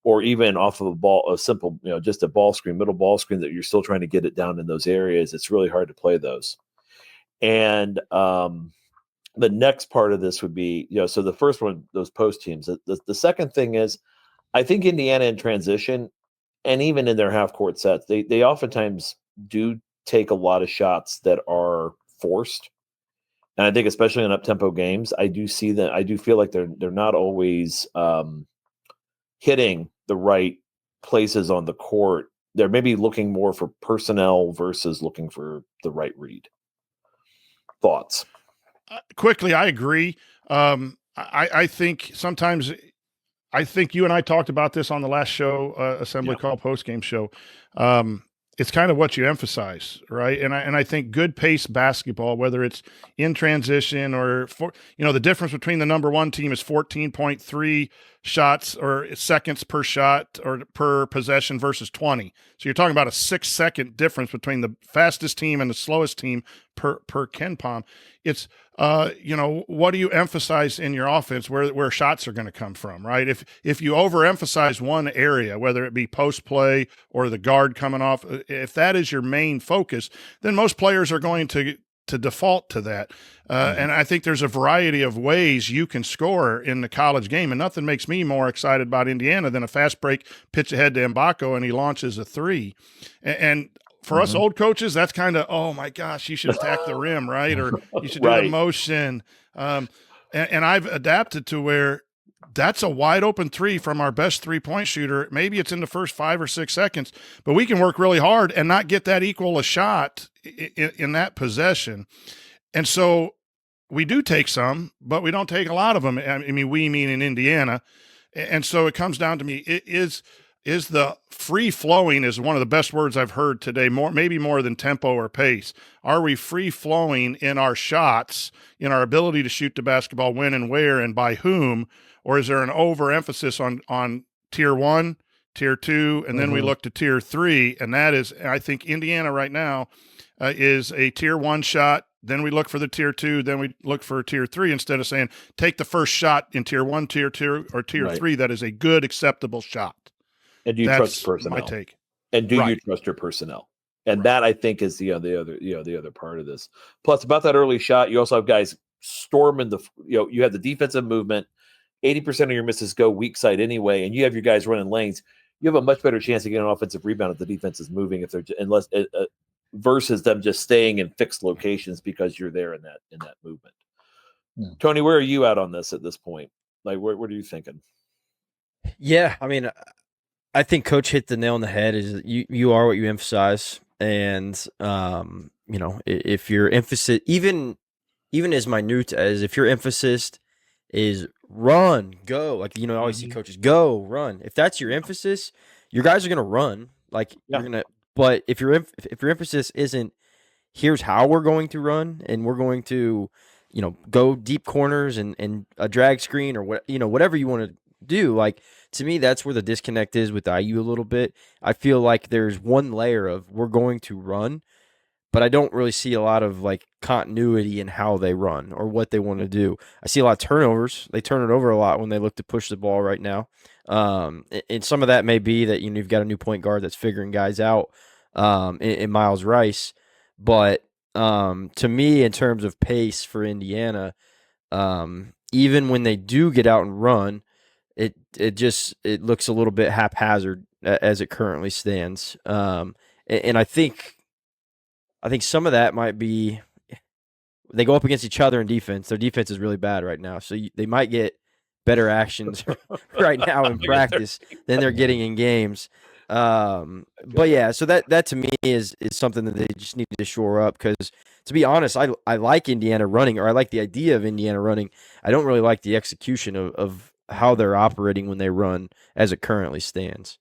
[SPEAKER 3] or even off of a simple, just a ball screen, middle ball screen, that you're still trying to get it down in those areas. It's really hard to play those. And the next part of this would be, so the first one, those post teams. The second thing is, I think Indiana in transition, and even in their half court sets, they oftentimes do take a lot of shots that are forced. And I think especially in up-tempo games, I do see that. I do feel like they're not always hitting the right places on the court. They're maybe looking more for personnel versus looking for the right read. Thoughts?
[SPEAKER 5] Quickly, I agree. I think sometimes, I think you and I talked about this on the last show, Assembly Call postgame show. It's kind of what you emphasize, right? And I think good pace basketball, whether it's in transition or the difference between the number one team is 14.3 shots or seconds per shot or per possession versus 20. So you're talking about a 6-second difference between the fastest team and the slowest team per KenPom. It's what do you emphasize in your offense where shots are going to come from, right? If you overemphasize one area, whether it be post play or the guard coming off, if that is your main focus, then most players are going to default to that. And I think there's a variety of ways you can score in the college game, and nothing makes me more excited about Indiana than a fast break pitch ahead to Mbako and he launches a three. And for us old coaches, that's kind of, oh my gosh, you should attack the rim, right? Or you should do a motion. And I've adapted to where that's a wide open three from our best 3-point shooter. Maybe it's in the first 5 or 6 seconds, but we can work really hard and not get that equal a shot in that possession. And so we do take some, but we don't take a lot of them. I mean, we mean in Indiana. And so it comes down to me, is the free flowing is one of the best words I've heard today, maybe more than tempo or pace. Are we free flowing in our shots, in our ability to shoot the basketball, when and where and by whom? Or is there an overemphasis on tier 1, tier 2, and then we look to tier 3? And that is, I think Indiana right now is a tier 1 shot. Then we look for the tier 2, then we look for tier 3, instead of saying, take the first shot in tier 1, tier 2, or tier 3. That is a good, acceptable shot.
[SPEAKER 3] And do you trust personnel?
[SPEAKER 5] My take.
[SPEAKER 3] And do you trust your personnel? And that, I think, is the other part of this. Plus, about that early shot, you also have guys storming you have the defensive movement. 80% of your misses go weak side anyway, and you have your guys running lanes. You have a much better chance of getting an offensive rebound if the defense is moving, versus them just staying in fixed locations because you're there in that movement. Yeah. Tony, where are you at on this at this point? Like, what are you thinking?
[SPEAKER 6] Yeah, I mean, I think Coach hit the nail on the head. Is you are what you emphasize, and if your emphasis, even as minute as if your emphasis is run, go, like, I always see coaches go, run. If that's your emphasis, your guys are gonna run. Like you're gonna. But if your emphasis isn't, here's how we're going to run, and we're going to, go deep corners and a drag screen or whatever you want to do. Like, to me, that's where the disconnect is with IU a little bit. I feel like there's one layer of we're going to run, but I don't really see a lot of like continuity in how they run or what they want to do. I see a lot of turnovers. They turn it over a lot when they look to push the ball right now. And some of that may be that you've got a new point guard that's figuring guys out in Miles Rice. But to me, in terms of pace for Indiana, even when they do get out and run, it looks a little bit haphazard as it currently stands. And I think some of that might be they go up against each other in defense. Their defense is really bad right now, so they might get better actions right now in practice than they're getting in games. But yeah, so that to me is something that they just need to shore up, because to be honest, I like Indiana running, or I like the idea of Indiana running. I don't really like the execution of how they're operating when they run as it currently stands.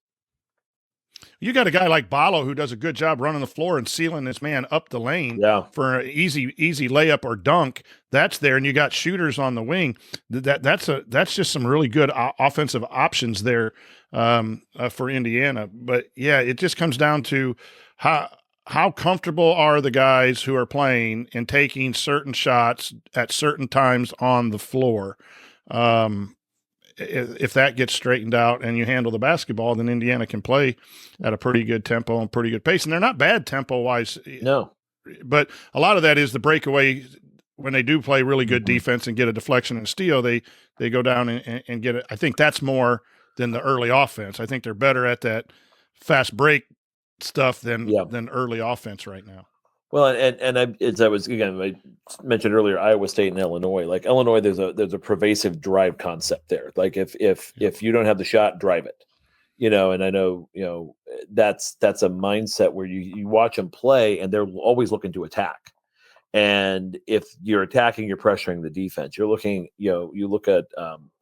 [SPEAKER 5] You got a guy like Ballo who does a good job running the floor and sealing this man up the lane for an easy layup or dunk. That's there, and you got shooters on the wing. That's just some really good offensive options there for Indiana. But yeah, it just comes down to how comfortable are the guys who are playing and taking certain shots at certain times on the floor. If that gets straightened out and you handle the basketball, then Indiana can play at a pretty good tempo and pretty good pace. And they're not bad tempo-wise.
[SPEAKER 3] No.
[SPEAKER 5] But a lot of that is the breakaway. When they do play really good defense and get a deflection and a steal, they go down and get it. I think that's more than the early offense. I think they're better at that fast break stuff than early offense right now.
[SPEAKER 3] Well, and I mentioned earlier, Iowa State and Illinois. Like Illinois, there's a pervasive drive concept there. Like if you don't have the shot, drive it. And I know that's a mindset where you watch them play, and they're always looking to attack. And if you're attacking, you're pressuring the defense. You're looking, you look at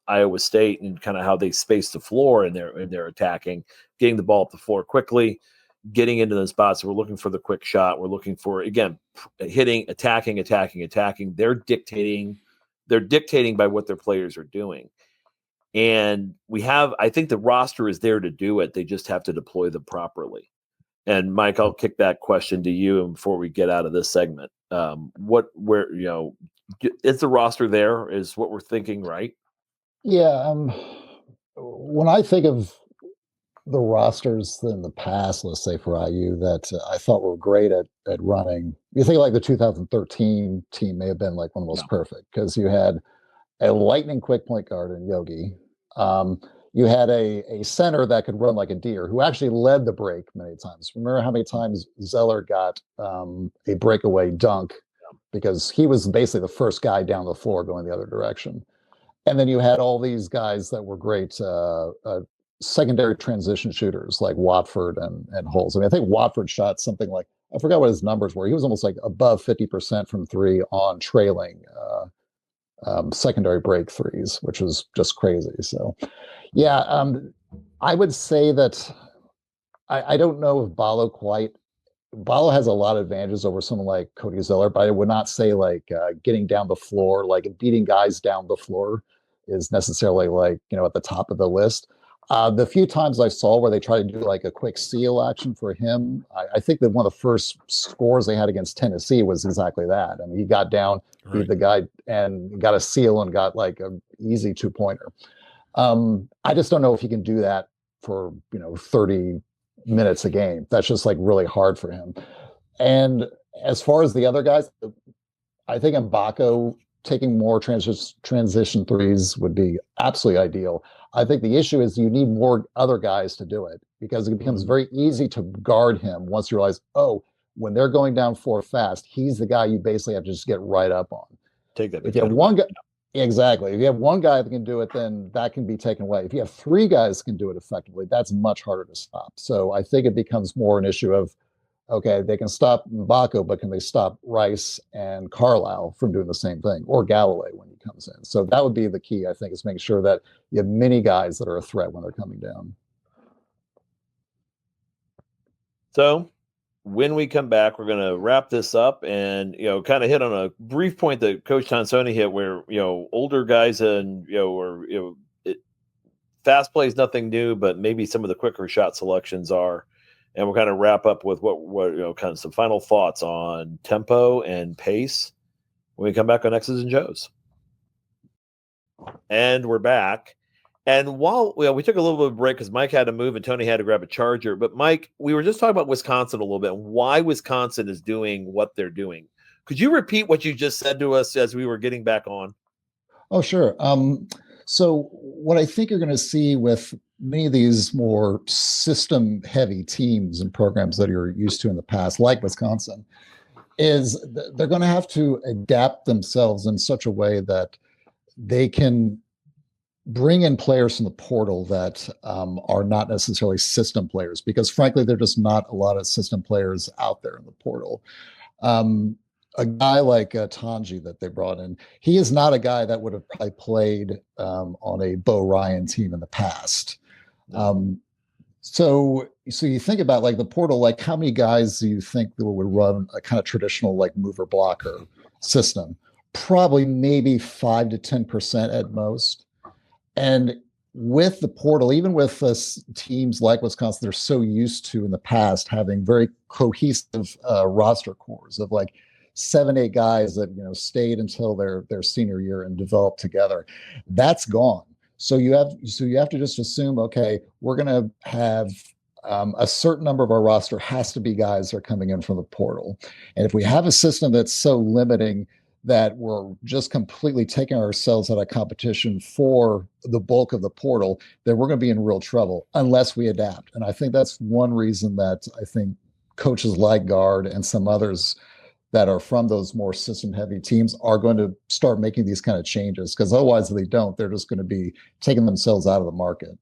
[SPEAKER 3] Iowa State and kind of how they space the floor, and they're attacking, getting the ball up the floor quickly, getting into the spots. We're looking for the quick shot. We're looking for, again, hitting, attacking. They're dictating by what their players are doing. And I think the roster is there to do it. They just have to deploy them properly. And Mike, I'll kick that question to you before we get out of this segment. Is the roster there is what we're thinking, right?
[SPEAKER 4] Yeah. When I think of the rosters in the past, let's say for IU, that I thought were great at running, you think like the 2013 team may have been like one of the most perfect, because you had a lightning quick point guard in Yogi. You had a center that could run like a deer, who actually led the break many times. Remember how many times Zeller got a breakaway dunk because he was basically the first guy down the floor going the other direction. And then you had all these guys that were great secondary transition shooters like Watford and Holmes. I mean, I think Watford shot something like, I forgot what his numbers were. He was almost like above 50% from three on trailing secondary break threes, which was just crazy. So, yeah, I would say that I don't know if Ballo has a lot of advantages over someone like Cody Zeller, but I would not say like getting down the floor, like beating guys down the floor is necessarily like, at the top of the list. The few times I saw where they tried to do like a quick seal action for him, I think that one of the first scores they had against Tennessee was exactly that. I mean, he got down, beat the guy, and got a seal and got like an easy 2-pointer. I just don't know if he can do that for 30 minutes a game. That's just like really hard for him. And as far as the other guys, I think Mbako taking more transition threes would be absolutely ideal. I think the issue is you need more other guys to do it, because it becomes very easy to guard him once you realize, when they're going down floor fast, he's the guy you basically have to just get right up on.
[SPEAKER 3] Take that.
[SPEAKER 4] If you have one guy, exactly. If you have one guy that can do it, then that can be taken away. If you have three guys that can do it effectively, that's much harder to stop. So I think it becomes more an issue of, okay, they can stop Mbako, but can they stop Rice and Carlisle from doing the same thing, or Galloway when he comes in? So that would be the key, I think, is making sure that you have many guys that are a threat when they're coming down.
[SPEAKER 3] So when we come back, we're going to wrap this up and, kind of hit on a brief point that Coach Tonsoni hit, where, older guys and, fast play is nothing new, but maybe some of the quicker shot selections are. And we'll kind of wrap up with what kind of some final thoughts on tempo and pace when we come back on X's and Joe's. And we're back. And while we took a little bit of a break because Mike had to move and Tony had to grab a charger. But Mike, we were just talking about Wisconsin a little bit and why Wisconsin is doing what they're doing. Could you repeat what you just said to us as we were getting back on?
[SPEAKER 4] Oh, sure. So what I think you're going to see with many of these more system-heavy teams and programs that you're used to in the past, like Wisconsin, is they're going to have to adapt themselves in such a way that they can bring in players from the portal that are not necessarily system players, because frankly, there are just not a lot of system players out there in the portal. Um, a guy like Tanji that they brought in, he is not a guy that would have probably played on a Bo Ryan team in the past. So you think about like the portal, like how many guys do you think that would run a kind of traditional like mover blocker system? Probably maybe 5 to 10% at most. And with the portal, even with teams like Wisconsin, they're so used to in the past having very cohesive roster cores of like 7, 8 guys that stayed until their senior year and developed together. That's gone. So you have to just assume, okay, we're going to have a certain number of our roster has to be guys that are coming in from the portal. And if we have a system that's so limiting that we're just completely taking ourselves out of competition for the bulk of the portal, then we're going to be in real trouble unless we adapt. And I think that's one reason that I think coaches like Guard and some others that are from those more system-heavy teams are going to start making these kind of changes, because otherwise if they don't, they're just going to be taking themselves out of the market.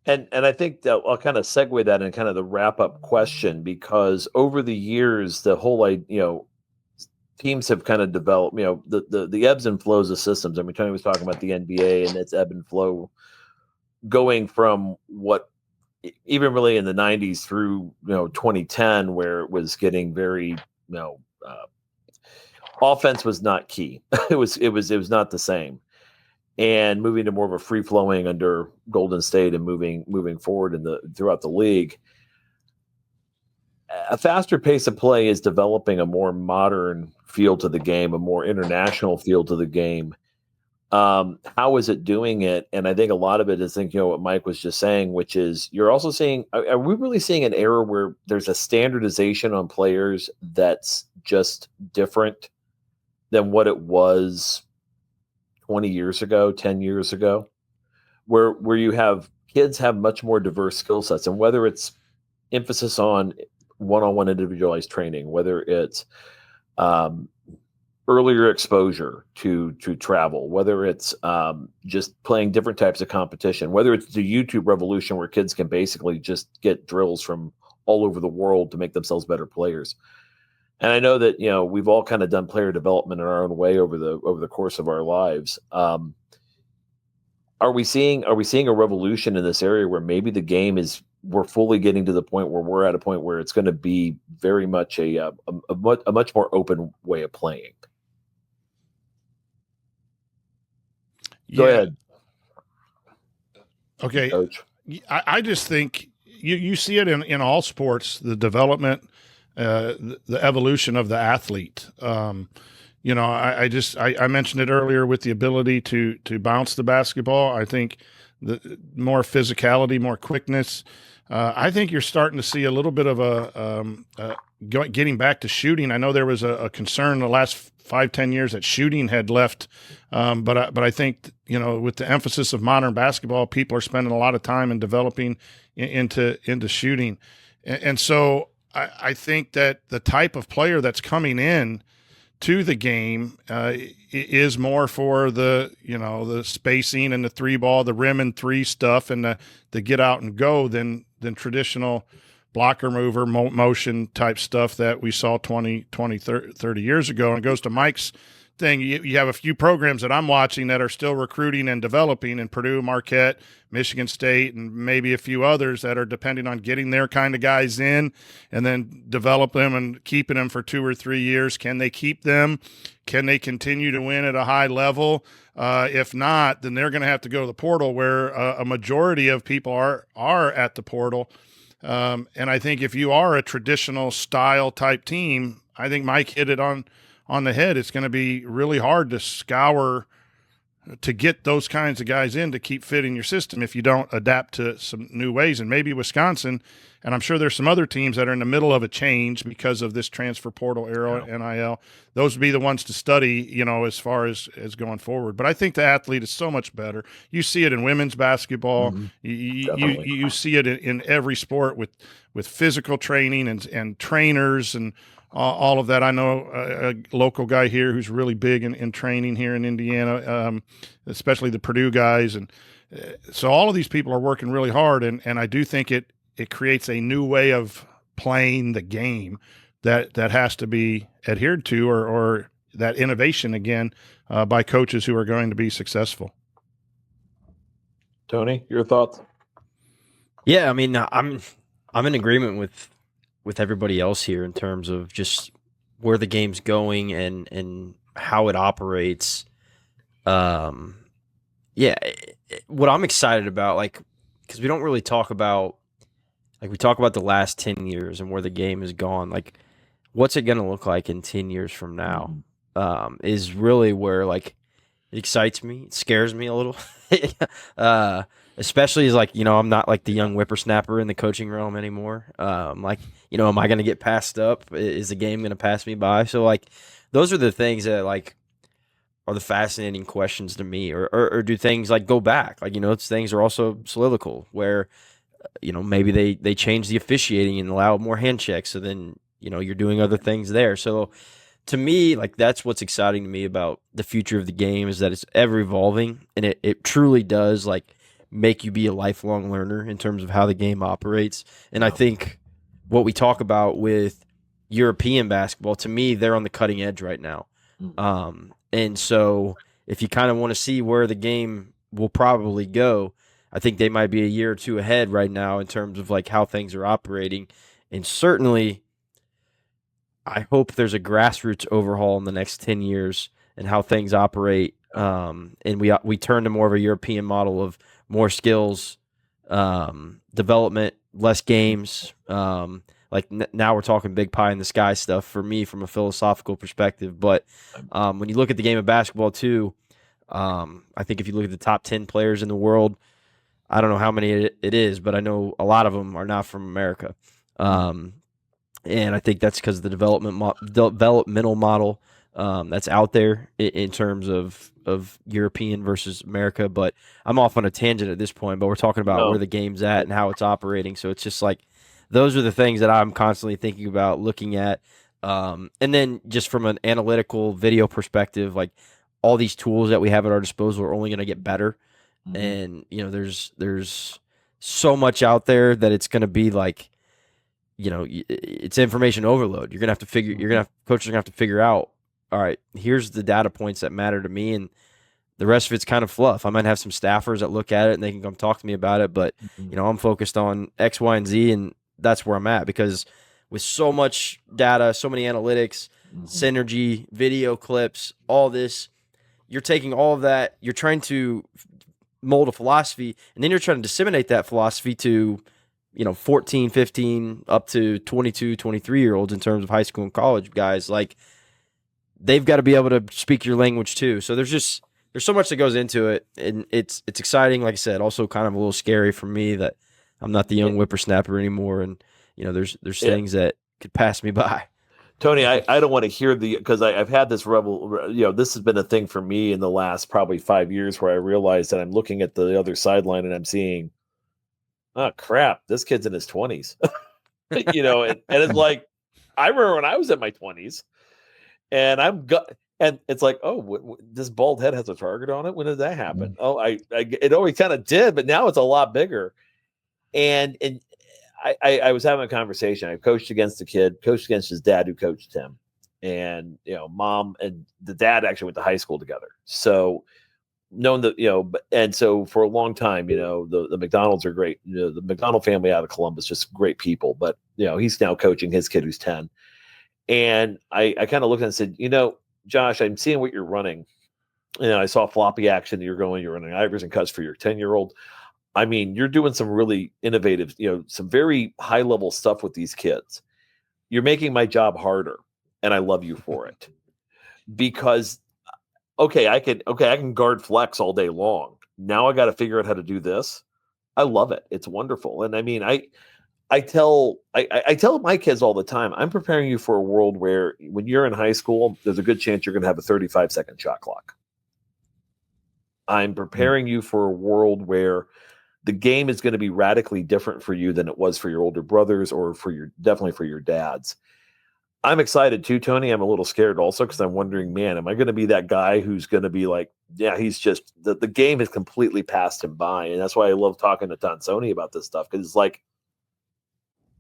[SPEAKER 3] And I think that I'll kind of segue that in kind of the wrap-up question, because over the years, the whole, teams have kind of developed, the ebbs and flows of systems. I mean, Tony was talking about the NBA and its ebb and flow going from what even really in the 90s through 2010, where it was getting very offense was not key. it was not the same, and moving to more of a free flowing under Golden State and moving forward throughout the league. A faster pace of play is developing a more modern feel to the game, a more international feel to the game. How is it doing it? And I think a lot of it is what Mike was just saying, which is you're also seeing, are we really seeing an era where there's a standardization on players that's just different than what it was 20 years ago, 10 years ago, where you have kids have much more diverse skill sets, and whether it's emphasis on one-on-one individualized training, whether it's earlier exposure to travel, whether it's just playing different types of competition, whether it's the YouTube revolution where kids can basically just get drills from all over the world to make themselves better players. And I know that we've all kind of done player development in our own way over the course of our lives. Are we seeing a revolution in this area where maybe the game we're fully getting to the point where we're at a point where it's going to be very much a much more open way of playing? Go ahead.
[SPEAKER 5] Okay.
[SPEAKER 3] Coach.
[SPEAKER 5] I just think you see it in all sports, the development, the evolution of the athlete. I mentioned it earlier with the ability to bounce the basketball. I think the more physicality, more quickness. I think you're starting to see a little bit of getting back to shooting. I know there was a concern the last 5-10 years that shooting had left, but I think with the emphasis of modern basketball, people are spending a lot of time in developing into shooting, and so I think that the type of player that's coming in to the game is more for the spacing and the three ball, the rim and three stuff, and the get out and go than traditional blocker mover motion type stuff that we saw 20, 30 years ago. And it goes to Mike's thing. You have a few programs that I'm watching that are still recruiting and developing, in Purdue, Marquette, Michigan State, and maybe a few others that are depending on getting their kind of guys in and then develop them and keeping them for 2 or 3 years. Can they keep them? Can they continue to win at a high level? If not, then they're going to have to go to the portal, where a majority of people are at the portal. And I think if you are a traditional style type team, I think Mike hit it on the head. It's going to be really hard to scour to get those kinds of guys in to keep fitting your system if you don't adapt to some new ways. And maybe Wisconsin, and I'm sure there's some other teams that are in the middle of a change because of this transfer portal era, NIL. Those would be the ones to study, as far as going forward. But I think the athlete is so much better. You see it in women's basketball. Mm-hmm. You see it in every sport with physical training and trainers and all of that. I know a local guy here who's really big in training here in Indiana, especially the Purdue guys. And so all of these people are working really hard. And I do think it creates a new way of playing the game that has to be adhered to, or that innovation again by coaches who are going to be successful.
[SPEAKER 3] Tony, your thoughts?
[SPEAKER 6] Yeah, I mean, I'm in agreement with everybody else here in terms of just where the game's going and how it operates. What I'm excited about, because we don't really talk about, we talk about the last 10 years and where the game has gone. What's it going to look like in 10 years from now is really where, it excites me. It scares me a little. Especially as I'm not the young whippersnapper in the coaching realm anymore. Am I going to get passed up? Is the game going to pass me by? So those are the things that are the fascinating questions to me. Or do things go back? Things are also solidical where maybe they change the officiating and allow more hand checks. So then you're doing other things there. So to me, that's what's exciting to me about the future of the game is that it's ever evolving, and it truly does make you be a lifelong learner in terms of how the game operates. And I think what we talk about with European basketball, to me, they're on the cutting edge right now. And so if you kind of want to see where the game will probably go, I think they might be a year or two ahead right now in terms of how things are operating. And certainly I hope there's a grassroots overhaul in the next 10 years and how things operate. And we turn to more of a European model of more skills, development, less games. Now we're talking big pie in the sky stuff for me from a philosophical perspective. But when you look at the game of basketball too, I think if you look at the top 10 players in the world, I don't know how many it is, but I know a lot of them are not from America. And I think that's because of the developmental model that's out there in terms of European versus America. But I'm off on a tangent at this point, but we're talking about where the game's at and how it's operating. So it's just those are the things that I'm constantly thinking about, looking at. And then just from an analytical video perspective, all these tools that we have at our disposal are only going to get better. Mm-hmm. And, there's so much out there that it's going to be it's information overload. Coaches are going to have to figure out, all right, here's the data points that matter to me, and the rest of it's kind of fluff. I might have some staffers that look at it and they can come talk to me about it, but I'm focused on X, Y, and Z, and that's where I'm at, because with so much data, so many analytics, synergy, video clips, all this, you're taking all of that, you're trying to mold a philosophy, and then you're trying to disseminate that philosophy to 14, 15, up to 22, 23-year-olds in terms of high school and college guys. They've got to be able to speak your language too. So there's so much that goes into it, and it's exciting. Like I said, also kind of a little scary for me that I'm not the young whippersnapper anymore, and there's things that could pass me by.
[SPEAKER 3] Tony, I don't want to hear because I've had this this has been a thing for me in the last probably 5 years where I realized that I'm looking at the other sideline and I'm seeing, oh crap, this kid's in his 20s. And it's I remember when I was in my 20s, and and it's this bald head has a target on it. When did that happen? Oh, it always kind of did, but now it's a lot bigger. And I was having a conversation. I coached against the kid, coached against his dad who coached him, and mom and the dad actually went to high school together. So known that and so for a long time, the McDonald's are great. The McDonald family out of Columbus, just great people. But he's now coaching his kid who's 10, and I kind of looked and said, Josh, I'm seeing what you're running. I saw floppy action. You're running Ivers and cuts for your 10-year-old. I mean, you're doing some really innovative, some very high level stuff with these kids. You're making my job harder, and I love you for it, because okay, I can guard flex all day long. Now I got to figure out how to do this. I love it. It's wonderful. And I mean, I tell my kids all the time, I'm preparing you for a world where when you're in high school, there's a good chance you're going to have a 35-second shot clock. I'm preparing you for a world where the game is going to be radically different for you than it was for your older brothers or definitely for your dads. I'm excited too, Tony. I'm a little scared also because I'm wondering, man, am I going to be that guy who's going to be like, yeah, he's just the game has completely passed him by. And that's why I love talking to Tonsoni about this stuff, because it's like,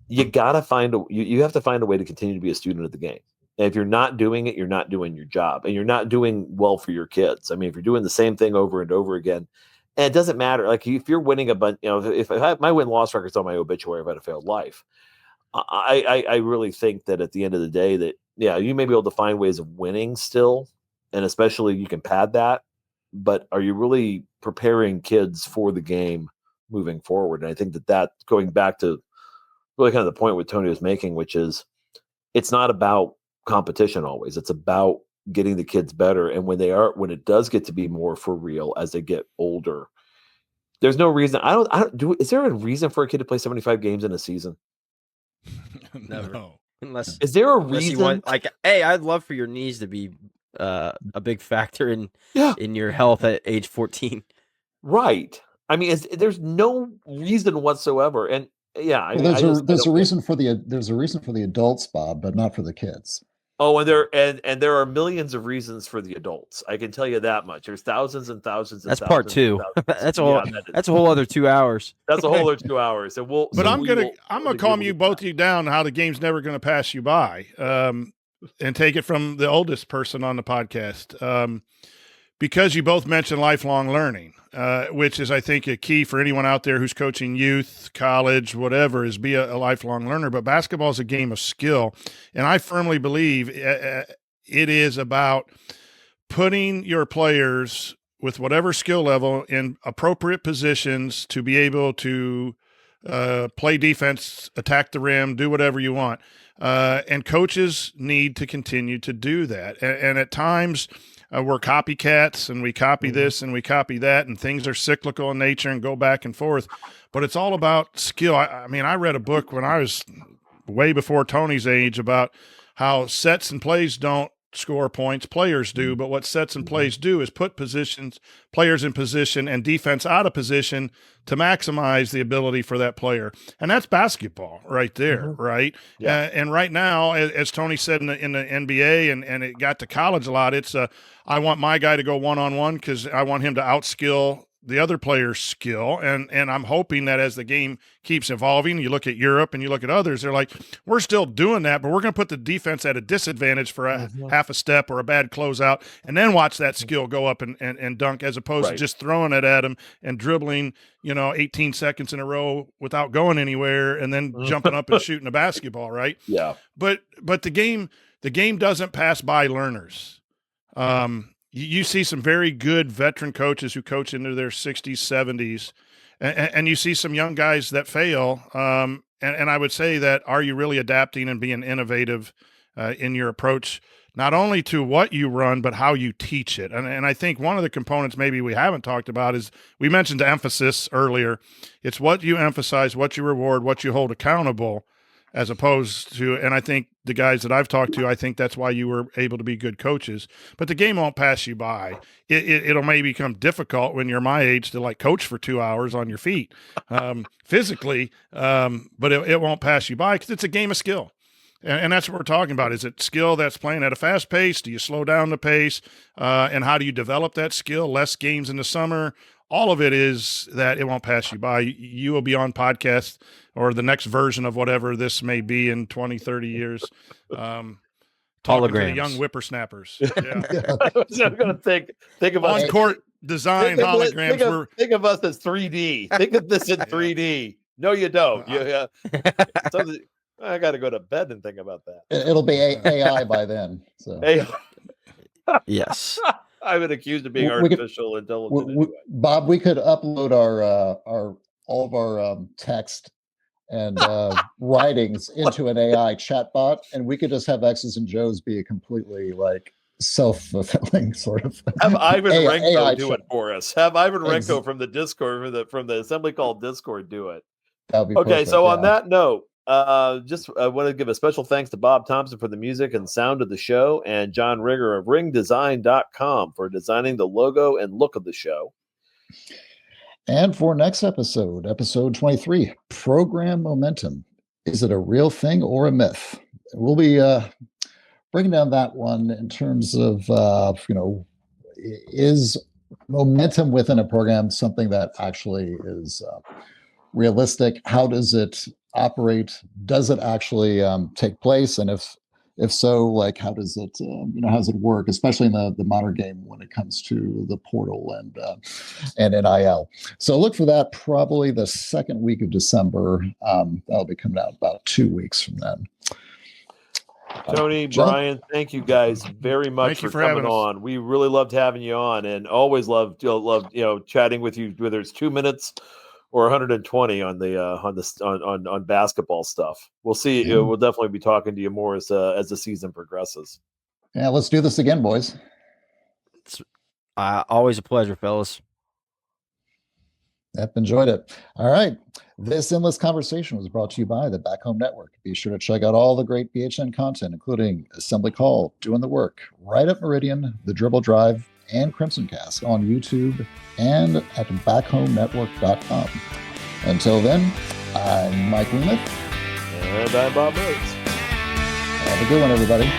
[SPEAKER 3] you got to you have to find a way to continue to be a student of the game. And if you're not doing it, you're not doing your job, and you're not doing well for your kids. I mean, if you're doing the same thing over and over again, and it doesn't matter, like if you're winning a bunch, if I have my win-loss record's on my obituary if I had a failed life, I really think that at the end of the day that, yeah, you may be able to find ways of winning still, and especially you can pad that, but are you really preparing kids for the game moving forward? And I think that going back to really kind of the point what Tony was making, which is it's not about competition always. It's about getting the kids better. And when it does get to be more for real as they get older, there's no reason. Is there a reason for a kid to play 75 games in a season?
[SPEAKER 6] Never. No.
[SPEAKER 3] Is there a reason?
[SPEAKER 6] Hey, I'd love for your knees to be a big factor in your health at age 14.
[SPEAKER 3] Right. I mean, there's no reason whatsoever. And yeah,
[SPEAKER 4] there's a reason for the adults, Bob, but not for the kids.
[SPEAKER 3] Oh, and there are millions of reasons for the adults. I can tell you that much. There's thousands and thousands.
[SPEAKER 6] That's part two. That's a whole other 2 hours.
[SPEAKER 3] That's a whole other 2 hours. And
[SPEAKER 5] I'm gonna calm you both of you down. How the game's never going to pass you by, and take it from the oldest person on the podcast, because you both mentioned lifelong learning. Which is, I think, a key for anyone out there who's coaching youth, college, whatever, is be a lifelong learner. But basketball is a game of skill. And I firmly believe it is about putting your players with whatever skill level in appropriate positions to be able to play defense, attack the rim, do whatever you want. And coaches need to continue to do that. And at times, we're copycats, and we copy this and we copy that, and things are cyclical in nature and go back and forth. But it's all about skill. I mean, I read a book when I was way before Tony's age about how sets and plays don't score points, players do. But what sets and plays do is put players in position and defense out of position to maximize the ability for that player. And that's basketball right there, right? Yeah. And right now, as Tony said in the NBA, and it got to college a lot, it's I want my guy to go one-on-one because I want him to outskill the other player's skill. And I'm hoping that as the game keeps evolving, you look at Europe and you look at others, they're like, we're still doing that, but we're going to put the defense at a disadvantage for a half a step or a bad closeout, and then watch that skill go up and dunk, as opposed to just throwing it at him and dribbling, 18 seconds in a row without going anywhere and then jumping up and shooting a basketball. Right.
[SPEAKER 3] Yeah.
[SPEAKER 5] But the game doesn't pass by learners. You see some very good veteran coaches who coach into their 60s, 70s, and you see some young guys that fail. And I would say that, are you really adapting and being innovative in your approach, not only to what you run, but how you teach it? And I think one of the components maybe we haven't talked about is, we mentioned emphasis earlier. It's what you emphasize, what you reward, what you hold accountable, as opposed to, and I think the guys that I've talked to, I think that's why you were able to be good coaches. But the game won't pass you by. It'll maybe become difficult when you're my age to coach for 2 hours on your feet physically, but it won't pass you by because it's a game of skill. And that's what we're talking about. Is it skill that's playing at a fast pace? Do you slow down the pace? And how do you develop that skill? Less games in the summer. All of it is that it won't pass you by. You will be on podcast or the next version of whatever this may be in 20, 30 years. Talking to the young whippersnappers. Yeah.
[SPEAKER 3] I'm going to think of us.
[SPEAKER 5] On-court design holograms.
[SPEAKER 3] Think of us as 3D. Think of this in 3D. No, you don't. I got to go to bed and think about that.
[SPEAKER 4] It'll be AI by then. So.
[SPEAKER 6] Yes.
[SPEAKER 3] I've been accused of being artificial intelligence. Anyway.
[SPEAKER 4] Bob, we could upload all of our text and writings into an AI chatbot, and we could just have X's and Joe's be a completely self-fulfilling sort of.
[SPEAKER 3] Have Ivan Renko
[SPEAKER 4] AI
[SPEAKER 3] do
[SPEAKER 4] chat.
[SPEAKER 3] it for us. Have Ivan Renko from the Discord, from the assembly call Discord, do it.
[SPEAKER 4] That would be
[SPEAKER 3] okay.
[SPEAKER 4] perfect,
[SPEAKER 3] So on that note, just I want to give a special thanks to Bob Thompson for the music and sound of the show, and John Rigger of ringdesign.com for designing the logo and look of the show.
[SPEAKER 4] And for next episode 23, program momentum. Is it a real thing or a myth? We'll be breaking down that one in terms of, is momentum within a program something that actually is realistic? How does it operate? Does it actually take place? And if so, like, how does it, how does it work, especially in the modern game when it comes to the portal and NIL? So look for that probably the second week of December. That'll be coming out about 2 weeks from then.
[SPEAKER 3] Tony, Brian, thank you guys very much for coming on. We really loved having you on, and always loved chatting with you, whether it's 2 minutes or 120 on basketball stuff. We'll see.
[SPEAKER 4] Yeah.
[SPEAKER 3] We'll definitely be talking to you more as the season progresses.
[SPEAKER 4] Yeah, let's do this again, boys.
[SPEAKER 6] It's always a pleasure, fellas.
[SPEAKER 4] Yep, enjoyed it. All right. This endless conversation was brought to you by the Back Home Network. Be sure to check out all the great BHN content, including Assembly Call, Doing the Work, Right Up Meridian, The Dribble Drive, and Crimson Cast on YouTube and at backhome.network.com. Until then, I'm Mike Weymouth.
[SPEAKER 3] And I'm Bob Rhodes.
[SPEAKER 4] Have a good one, everybody.